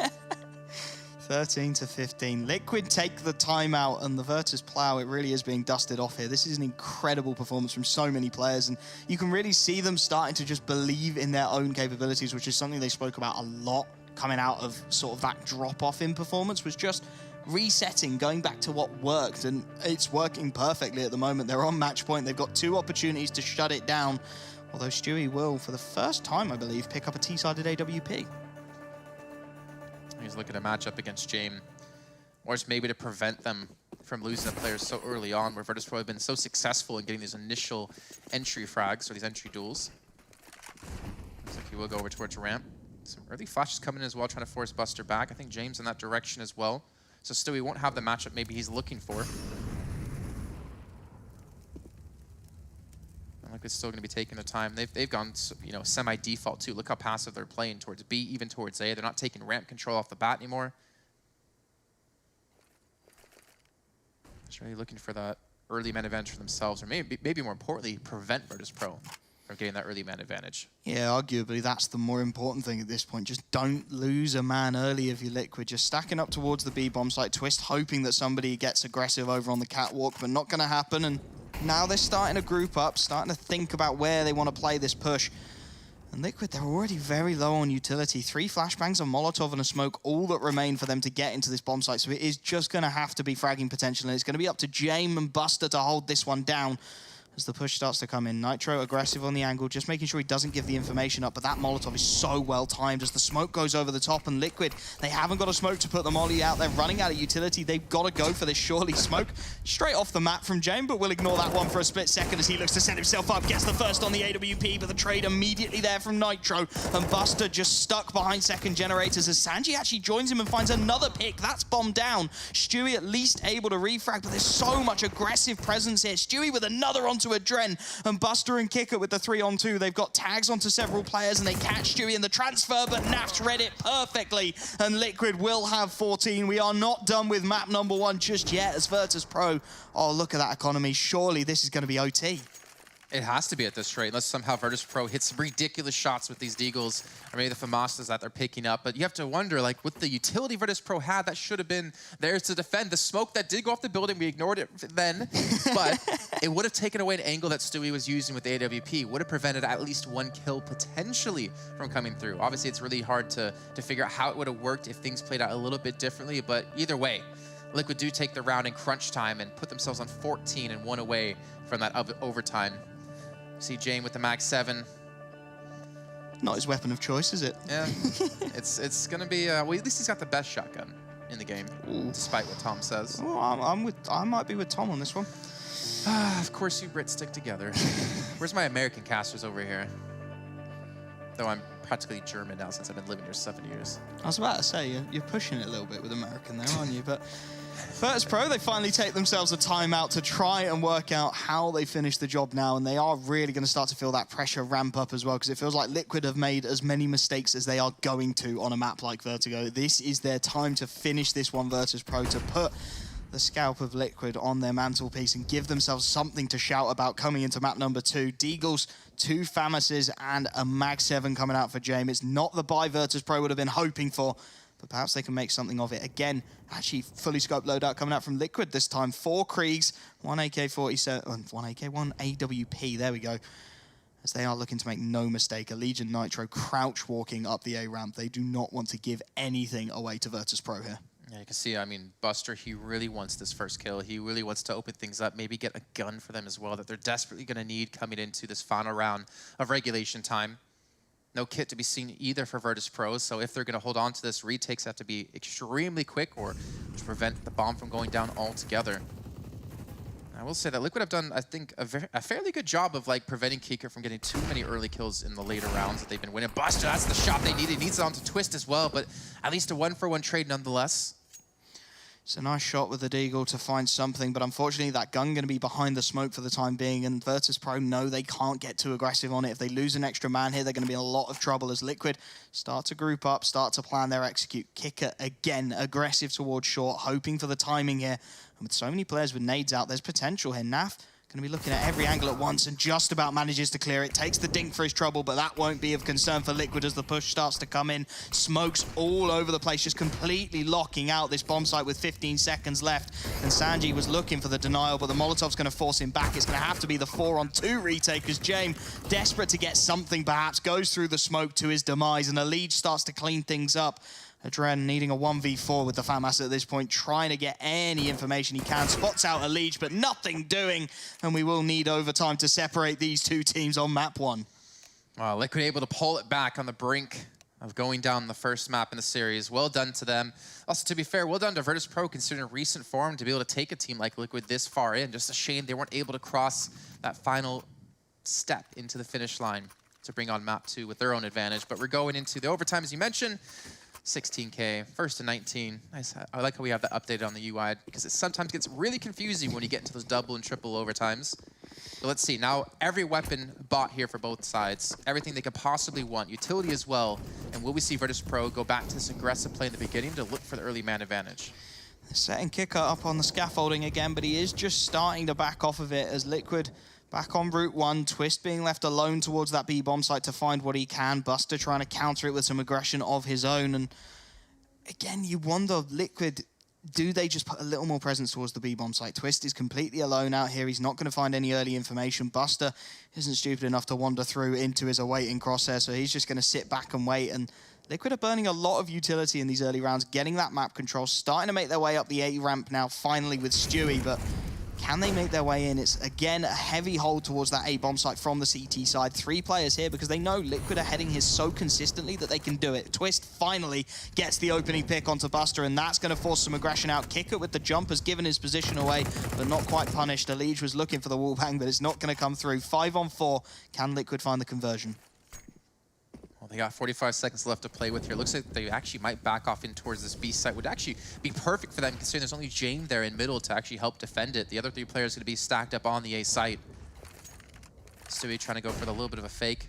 13 to 15. Liquid take the timeout, and the Virtus plow, it really is being dusted off here. This is an incredible performance from so many players, and you can really see them starting to just believe in their own capabilities, which is something they spoke about a lot coming out of sort of that drop-off in performance, was just resetting, going back to what worked, and it's working perfectly at the moment. They're on match point. They've got 2 opportunities to shut it down, although Stewie will, for the first time, I believe, pick up a T-sided AWP. He's looking to match up against James, or just maybe to prevent them from losing the players so early on, where Virtus.pro have been so successful in getting these initial entry frags, or these entry duels. Looks like he will go over towards ramp. Some early flashes coming in as well, trying to force Buster back. I think James in that direction as well. So still, he won't have the matchup maybe he's looking for. It's still going to be taking their time. They've gone, you know, semi-default too. Look how passive they're playing towards B, even towards A. They're not taking ramp control off the bat anymore. Just really looking for that early man advantage for themselves, or maybe more importantly, prevent Virtus.pro from getting that early man advantage. Yeah, arguably that's the more important thing at this point. Just don't lose a man early if you're Liquid. Just stacking up towards the B bomb site. Twist hoping that somebody gets aggressive over on the catwalk, but not going to happen. And now they're starting to group up, starting to think about where they want to play this push. And Liquid, they're already very low on utility. 3 flashbangs, a Molotov, and a smoke, all that remain for them to get into this bomb site. So it is just going to have to be fragging potential. And it's going to be up to James and Buster to hold this one down as the push starts to come in. Nitro aggressive on the angle, just making sure he doesn't give the information up, but that Molotov is so well timed as the smoke goes over the top, and Liquid, they haven't got a smoke to put the molly out. They're running out of utility. They've got to go for this surely. Smoke straight off the map from James, but we'll ignore that one for a split second as he looks to set himself up, gets the first on the AWP, but the trade immediately there from Nitro, and Buster just stuck behind second generators as Sanji actually joins him and finds another pick. That's bombed down. Stewie at least able to refrag, but there's so much aggressive presence here. Stewie with another on onto Adren, and Buster and Kicker with the 3-on-2. They've got tags onto several players, and they catch Stewie in the transfer, but Naf's read it perfectly, and Liquid will have 14. We are not done with map number 1 just yet as Virtus.pro. Oh, look at that economy. Surely this is going to be OT. It has to be at this rate, unless somehow Virtus.pro hits some ridiculous shots with these Deagles, or maybe the FAMASas that they're picking up. But you have to wonder, like, with the utility Virtus.pro had, that should have been theirs to defend. The smoke that did go off the building, we ignored it then, but it would have taken away an angle that Stewie was using with the AWP, would have prevented at least 1 kill potentially from coming through. Obviously, it's really hard to figure out how it would have worked if things played out a little bit differently, but either way, Liquid do take the round in crunch time and put themselves on 14 and 1 away from that overtime. See Jane with the Mag 7. Not his weapon of choice, is it? Yeah, it's gonna be. Well, at least he's got the best shotgun in the game, despite what Tom says. Well, I might be with Tom on this one. Of course, you Brits stick together. Where's my American casters over here? Though I'm practically German now since I've been living here 7 years. I was about to say you're pushing it a little bit with American there, aren't you? But Virtus.pro, they finally take themselves a timeout to try and work out how they finish the job now, and they are really going to start to feel that pressure ramp up as well, because it feels like Liquid have made as many mistakes as they are going to on a map like Vertigo. This is their time to finish this one, Virtus.pro, to put the scalp of Liquid on their mantelpiece and give themselves something to shout about coming into map number 2. Deagles, 2 FAMASes, and a Mag 7 coming out for James. It's not the buy Virtus.pro would have been hoping for, but perhaps they can make something of it. Again, actually fully scoped loadout coming out from Liquid this time. 4 Kriegs, 1 AK-47, 1 AK, 1 AWP, there we go. As they are looking to make no mistake, a Legion Nitro crouch walking up the A ramp. They do not want to give anything away to Virtus.pro here. Yeah, you can see, I mean, Buster, he really wants this first kill. He really wants to open things up, maybe get a gun for them as well that they're desperately going to need coming into this final round of regulation time. No kit to be seen either for Virtus.pro, so if they're going to hold on to this, retakes have to be extremely quick or to prevent the bomb from going down altogether. I will say that Liquid have done, I think, a fairly good job of like preventing Kika from getting too many early kills in the later rounds that they've been winning. Buster, that's the shot they need. He needs it onto Twist as well, but at least a 1-for-1 trade nonetheless. It's a nice shot with the Deagle to find something, but unfortunately that gun going to be behind the smoke for the time being, and Virtus.pro know they can't get too aggressive on it. If they lose an extra man here, they're going to be in a lot of trouble as Liquid start to group up, start to plan their execute. Kicker, again, aggressive towards short, hoping for the timing here. And with so many players with nades out, there's potential here. Naf going to be looking at every angle at once and just about manages to clear it. Takes the dink for his trouble, but that won't be of concern for Liquid as the push starts to come in. Smokes all over the place, just completely locking out this bomb site with 15 seconds left. And Sanji was looking for the denial, but the Molotov's going to force him back. It's going to have to be the 4-on-2 retake as James, desperate to get something perhaps, goes through the smoke to his demise, and Alij starts to clean things up. Adren needing a 1v4 with the FAMAS at this point, trying to get any information he can. Spots out Alij, but nothing doing, and we will need overtime to separate these two teams on map 1. Well, Liquid able to pull it back on the brink of going down the first map in the series. Well done to them. Also, to be fair, well done to Virtus.pro considering recent form to be able to take a team like Liquid this far in. Just a shame they weren't able to cross that final step into the finish line to bring on map 2 with their own advantage. But we're going into the overtime, as you mentioned. 16K, first to 19. Nice. I like how we have that updated on the UI because it sometimes gets really confusing when you get into those double and triple overtimes. So let's see. Now, every weapon bought here for both sides. Everything they could possibly want. Utility as well. And will we see Virtus.pro go back to this aggressive play in the beginning to look for the early man advantage? Setting Kicker up on the scaffolding again, but he is just starting to back off of it as Liquid back on Route 1, Twist being left alone towards that B-bomb site to find what he can. Buster trying to counter it with some aggression of his own. And again, you wonder, Liquid, do they just put a little more presence towards the B-bomb site? Twist is completely alone out here. He's not going to find any early information. Buster isn't stupid enough to wander through into his awaiting crosshair, so he's just going to sit back and wait. And Liquid are burning a lot of utility in these early rounds, getting that map control, starting to make their way up the A ramp now, finally with Stewie, but can they make their way in? It's, again, a heavy hold towards that A-bomb site from the CT side. 3 players here because they know Liquid are heading here so consistently that they can do it. Twist finally gets the opening pick onto Buster, and that's going to force some aggression out. Kicker with the jump has given his position away, but not quite punished. Alij was looking for the wall bang, but it's not going to come through. 5-on-4. Can Liquid find the conversion? Well, they got 45 seconds left to play with here. Looks like they actually might back off in towards this B site. Would actually be perfect for them considering there's only Jane there in middle to actually help defend it. The other 3 players are going to be stacked up on the A site. Stewie trying to go for the little bit of a fake.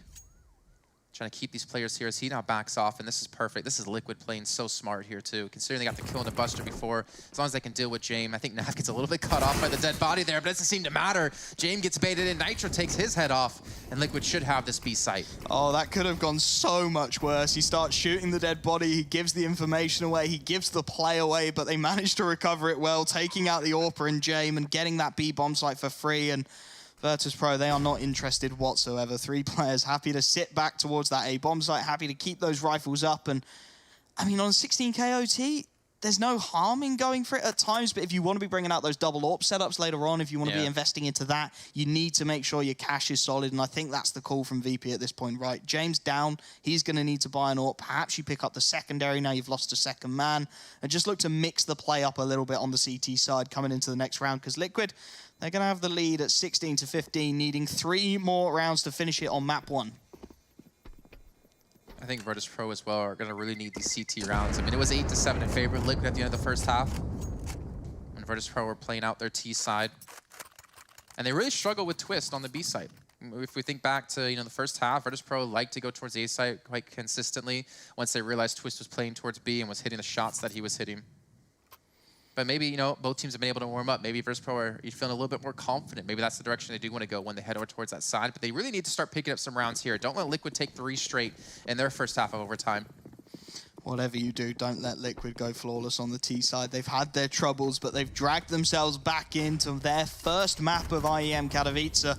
Trying to keep these players here as he now backs off, and this is perfect. This is Liquid playing so smart here too, considering they got the kill on the Buster before. As long as they can deal with Jame. I think Nav gets a little bit cut off by the dead body there, but it doesn't seem to matter. Jame gets baited in, Nitro takes his head off, and Liquid should have this B site. Oh, that could have gone so much worse. He starts shooting the dead body, he gives the information away, he gives the play away, but they managed to recover it well, taking out the AWPer and Jame and getting that B bomb site for free. And Virtus.pro, they are not interested whatsoever. 3 players happy to sit back towards that A bomb site, happy to keep those rifles up. And I mean, on 16k OT, there's no harm in going for it at times, but if you want to be bringing out those double AWP setups later on, if you want to be investing into that, you need to make sure your cash is solid, and I think that's the call from VP at this point, right? James down, he's going to need to buy an AWP. Perhaps you pick up the secondary, now you've lost a second man, and just look to mix the play up a little bit on the CT side coming into the next round, because Liquid, they're going to have the lead at 16-15, needing 3 more rounds to finish it on map 1. I think Virtus.pro as well are going to really need these CT rounds. I mean, it was 8-7 in favor of Liquid at the end of the first half, when Virtus.pro were playing out their T side. And they really struggled with Twist on the B side. If we think back to the first half, Virtus.pro liked to go towards the A side quite consistently once they realized Twist was playing towards B and was hitting the shots that he was hitting. But maybe, both teams have been able to warm up. Maybe Virtus.pro are feeling a little bit more confident. Maybe that's the direction they do want to go when they head over towards that side. But they really need to start picking up some rounds here. Don't let Liquid take 3 straight in their first half of overtime. Whatever you do, don't let Liquid go flawless on the T side. They've had their troubles, but they've dragged themselves back into their first map of IEM Katowice.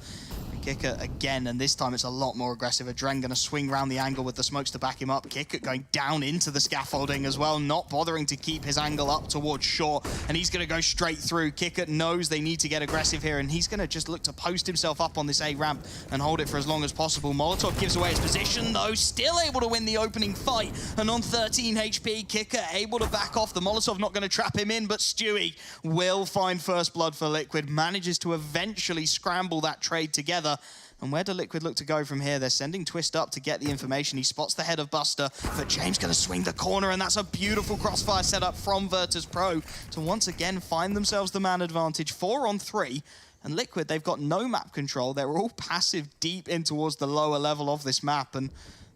Kicker again, and this time it's a lot more aggressive. Adren going to swing around the angle with the smokes to back him up. Kicker going down into the scaffolding as well, not bothering to keep his angle up towards short, and he's going to go straight through. Kicker knows they need to get aggressive here, and he's going to just look to post himself up on this A ramp and hold it for as long as possible. Molotov gives away his position though, still able to win the opening fight, and on 13 HP, Kicker able to back off. The Molotov not going to trap him in, but Stewie will find first blood for Liquid, manages to eventually scramble that trade together. And where do Liquid look to go from here? They're sending Twist up to get the information. He spots the head of Buster, but James going to swing the corner, and that's a beautiful crossfire setup from Virtus.pro to once again find themselves the man advantage. 4 on 3, and Liquid, they've got no map control. They're all passive deep in towards the lower level of this map, and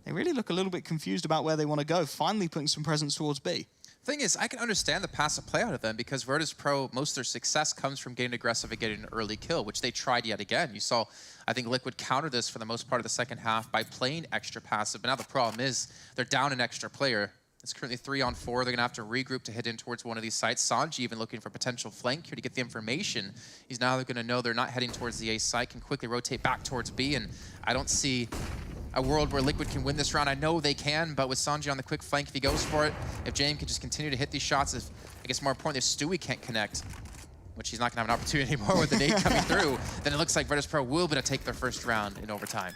they really look a little bit confused about where they want to go, finally putting some presence towards B. Thing is, I can understand the passive play out of them because Virtus.pro, most of their success comes from getting aggressive and getting an early kill, which they tried yet again. You saw, I think Liquid countered this for the most part of the second half by playing extra passive, but now the problem is they're down an extra player. It's currently 3 on 4. They're going to have to regroup to head in towards one of these sites. Sanji even looking for potential flank here to get the information. He's now going to know they're not heading towards the A site, can quickly rotate back towards B, and I don't see a world where Liquid can win this round. I know they can, but with Sanji on the quick flank, if he goes for it, if James can just continue to hit these shots, if, I guess more importantly, if Stewie can't connect, which he's not going to have an opportunity anymore with the nade coming through, then it looks like Virtus.pro will be able to take their first round in overtime.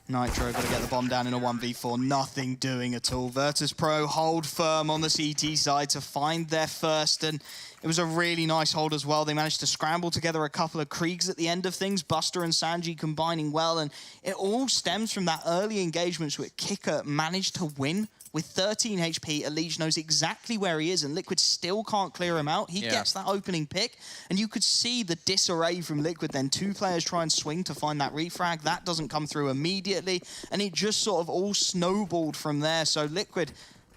Nitro got to get the bomb down in a 1v4, nothing doing at all. Virtus.pro hold firm on the CT side to find their first, and it was a really nice hold as well. They managed to scramble together a couple of Kriegs at the end of things, Buster and Sanji combining well, and it all stems from that early engagement where Kicker managed to win. With 13 HP, Elige knows exactly where he is, and Liquid still can't clear him out. He gets that opening pick, and you could see the disarray from Liquid then. 2 players try and swing to find that refrag. That doesn't come through immediately, and it just sort of all snowballed from there. So Liquid,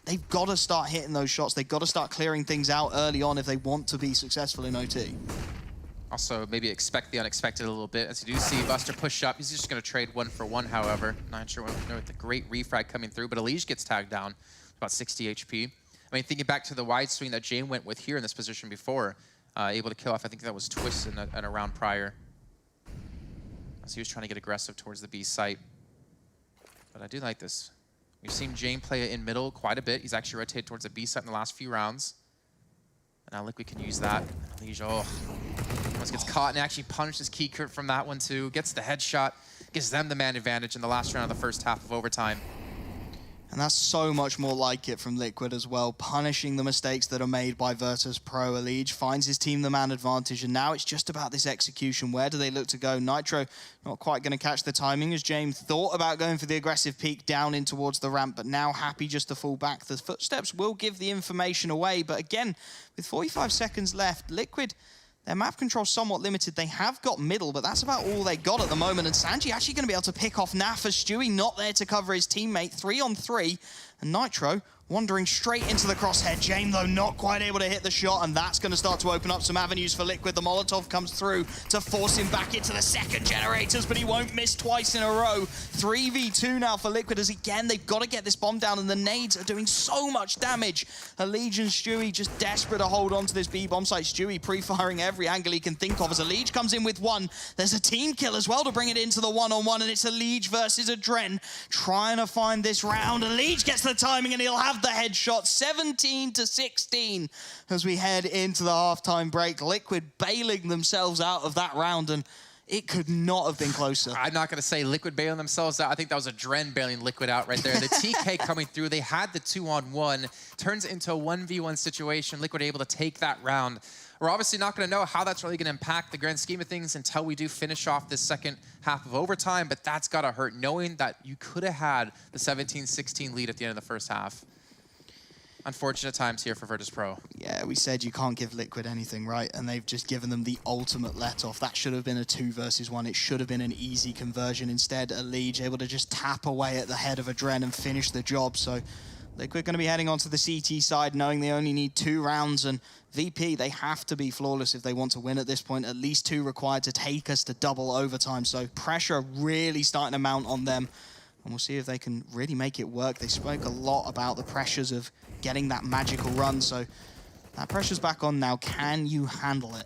they've got to start hitting those shots. They've got to start clearing things out early on if they want to be successful in OT. Also, maybe expect the unexpected a little bit. As you do see Buster push up, he's just going to trade 1 for 1, however. Not sure with the great refrag coming through, but Elige gets tagged down, about 60 HP. I mean, thinking back to the wide swing that Jane went with here in this position before, able to kill off, I think that was Twist in a round prior. As he was trying to get aggressive towards the B site. But I do like this. We've seen Jane play in middle quite a bit. He's actually rotated towards the B site in the last few rounds. And now Liquid can use that. Elige, almost gets caught and actually punishes Keekert from that one too. Gets the headshot, gives them the man advantage in the last round of the first half of overtime. And that's so much more like it from Liquid as well, punishing the mistakes that are made by Virtus.pro. Elige finds his team the man advantage, and now it's just about this execution. Where do they look to go? Nitro not quite going to catch the timing as James thought about going for the aggressive peek down in towards the ramp, but now happy just to fall back. The footsteps will give the information away, but again, with 45 seconds left, Liquid, Their map control somewhat limited. They have got middle, but that's about all they got at the moment. And Sanji actually going to be able to pick off Naf as Stewie not there to cover his teammate. 3-on-3. And Nitro wandering straight into the crosshair. Jame, though, not quite able to hit the shot, and that's going to start to open up some avenues for Liquid. The Molotov comes through to force him back into the second generators, but he won't miss twice in a row. 3v2 now for Liquid, as again, they've got to get this bomb down, and the nades are doing so much damage. Allegiant and Stewie just desperate to hold on to this B-bomb site. Stewie pre-firing every angle he can think of as Allegiant comes in with one. There's a team kill as well to bring it into the one-on-one, and it's Allegiant versus Adren trying to find this round. Allegiant gets the timing, and he'll have the headshot. 17-16 as we head into the halftime break. Liquid bailing themselves out of that round, and it could not have been closer. I'm not going to say Liquid bailing themselves out. I think that was Adren bailing Liquid out right there. The TK coming through. They had the 2-on-1. Turns it into a 1v1 situation. Liquid able to take that round. We're obviously not going to know how that's really going to impact the grand scheme of things until we do finish off this second half of overtime, but that's got to hurt, knowing that you could have had the 17-16 lead at the end of the first half. Unfortunate times here for Virtus.pro. Yeah, we said you can't give Liquid anything, right? And they've just given them the ultimate let-off. That should have been a 2 versus 1. It should have been an easy conversion. Instead, Allegiant able to just tap away at the head of Adren and finish the job. So Liquid going to be heading onto the CT side, knowing they only need 2 rounds. And VP, they have to be flawless if they want to win at this point. At least 2 required to take us to double overtime. So pressure really starting to mount on them. And we'll see if they can really make it work. They spoke a lot about the pressures of getting that magical run, so that pressure's back on now. Can you handle it?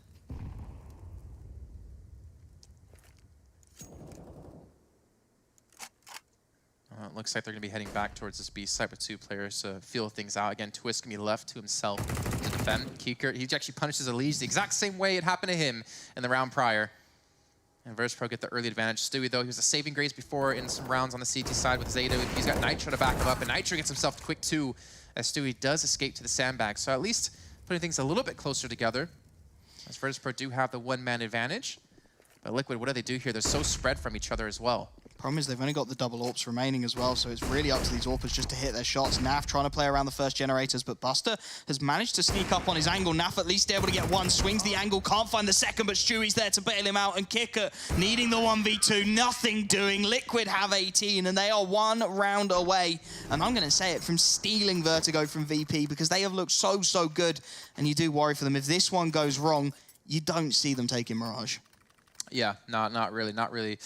It looks like they're going to be heading back towards this B side with 2 players to feel things out. Again, Twist can be left to himself to defend. Kiekert, he actually punishes Elise the exact same way it happened to him in the round prior. And Virtus.pro get the early advantage. Stewie, though, he was a saving grace before in some rounds on the CT side with Zeta. He's got Nitro to back him up, and Nitro gets himself quick, too, as Stewie does escape to the sandbag. So at least putting things a little bit closer together, as Virtus.pro do have the 1-man advantage. But Liquid, what do they do here? They're so spread from each other as well. Problem is they've only got the double AWPs remaining as well, so it's really up to these AWPers just to hit their shots. Naf trying to play around the first generators, but Buster has managed to sneak up on his angle. Naf at least able to get one, swings the angle, can't find the second, but Stewie's there to bail him out, and Kicker needing the 1v2, nothing doing. Liquid have 18, and they are 1 round away. And I'm going to say it, from stealing Vertigo from VP, because they have looked so, so good, and you do worry for them. If this one goes wrong, you don't see them taking Mirage. Yeah, not really.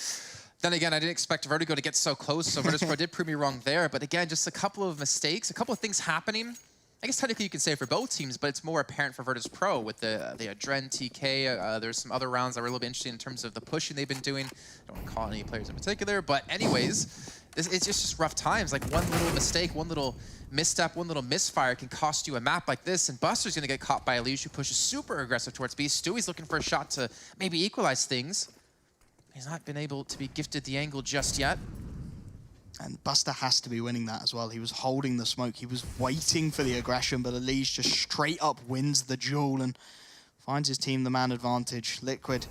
Then again, I didn't expect Vertigo to get so close, so Virtus.pro did prove me wrong there. But again, just a couple of mistakes, a couple of things happening. I guess technically you can say for both teams, but it's more apparent for Virtus.pro with the Adren, TK. There's some other rounds that were a little bit interesting in terms of the pushing they've been doing. I don't want to call any players in particular, but anyways, it's just rough times. Like one little mistake, one little misstep, one little misfire can cost you a map like this, and Buster's going to get caught by Elish, who pushes super aggressive towards B. Stewie's looking for a shot to maybe equalize things. He's not been able to be gifted the angle just yet. And Buster has to be winning that as well. He was holding the smoke. He was waiting for the aggression, but Elish just straight up wins the duel and finds his team the man advantage. Liquid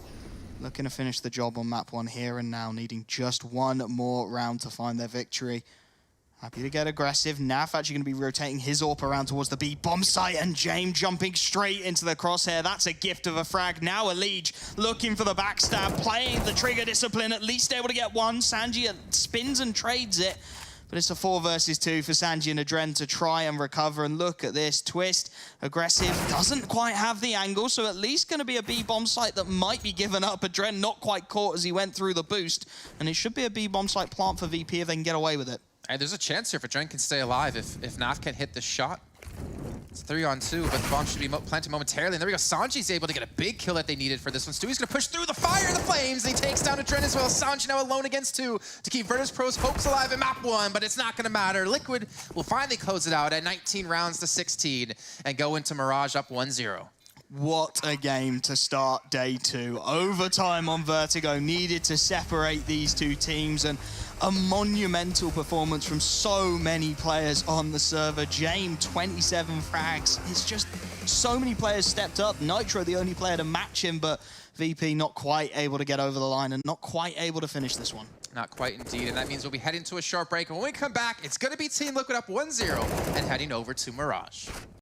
looking to finish the job on map 1 here and now, needing just 1 more round to find their victory. Happy to get aggressive. Naf actually going to be rotating his AWP around towards the B bomb site, and Jame jumping straight into the crosshair. That's a gift of a frag. Now Allegiant looking for the backstab, playing the trigger discipline, at least able to get one. Sanji spins and trades it, but it's a 4 versus 2 for Sanji and Adren to try and recover. And look at this, Twist, aggressive, doesn't quite have the angle, so at least going to be a B bomb site that might be given up. Adren not quite caught as he went through the boost, and it should be a B bomb site plant for VP if they can get away with it. Hey, there's a chance here if Adren can stay alive. If Naf can hit this shot, it's 3-on-2, but the bomb should be planted momentarily. And there we go. Sanji's able to get a big kill that they needed for this one. Stewie's going to push through the fire and the flames. And he takes down Adren as well. Sanji now alone against 2 to keep Virtus.pro's hopes alive in map 1, but it's not going to matter. Liquid will finally close it out at 19 rounds to 16 and go into Mirage up 1-0. What a game to start day 2. Overtime on Vertigo needed to separate these 2 teams, and a monumental performance from so many players on the server. Jame, 27 frags. It's just so many players stepped up. Nitro, the only player to match him, but VP not quite able to get over the line and not quite able to finish this one. Not quite indeed, and that means we'll be heading to a short break. And when we come back, it's going to be Team Liquid up 1-0 and heading over to Mirage.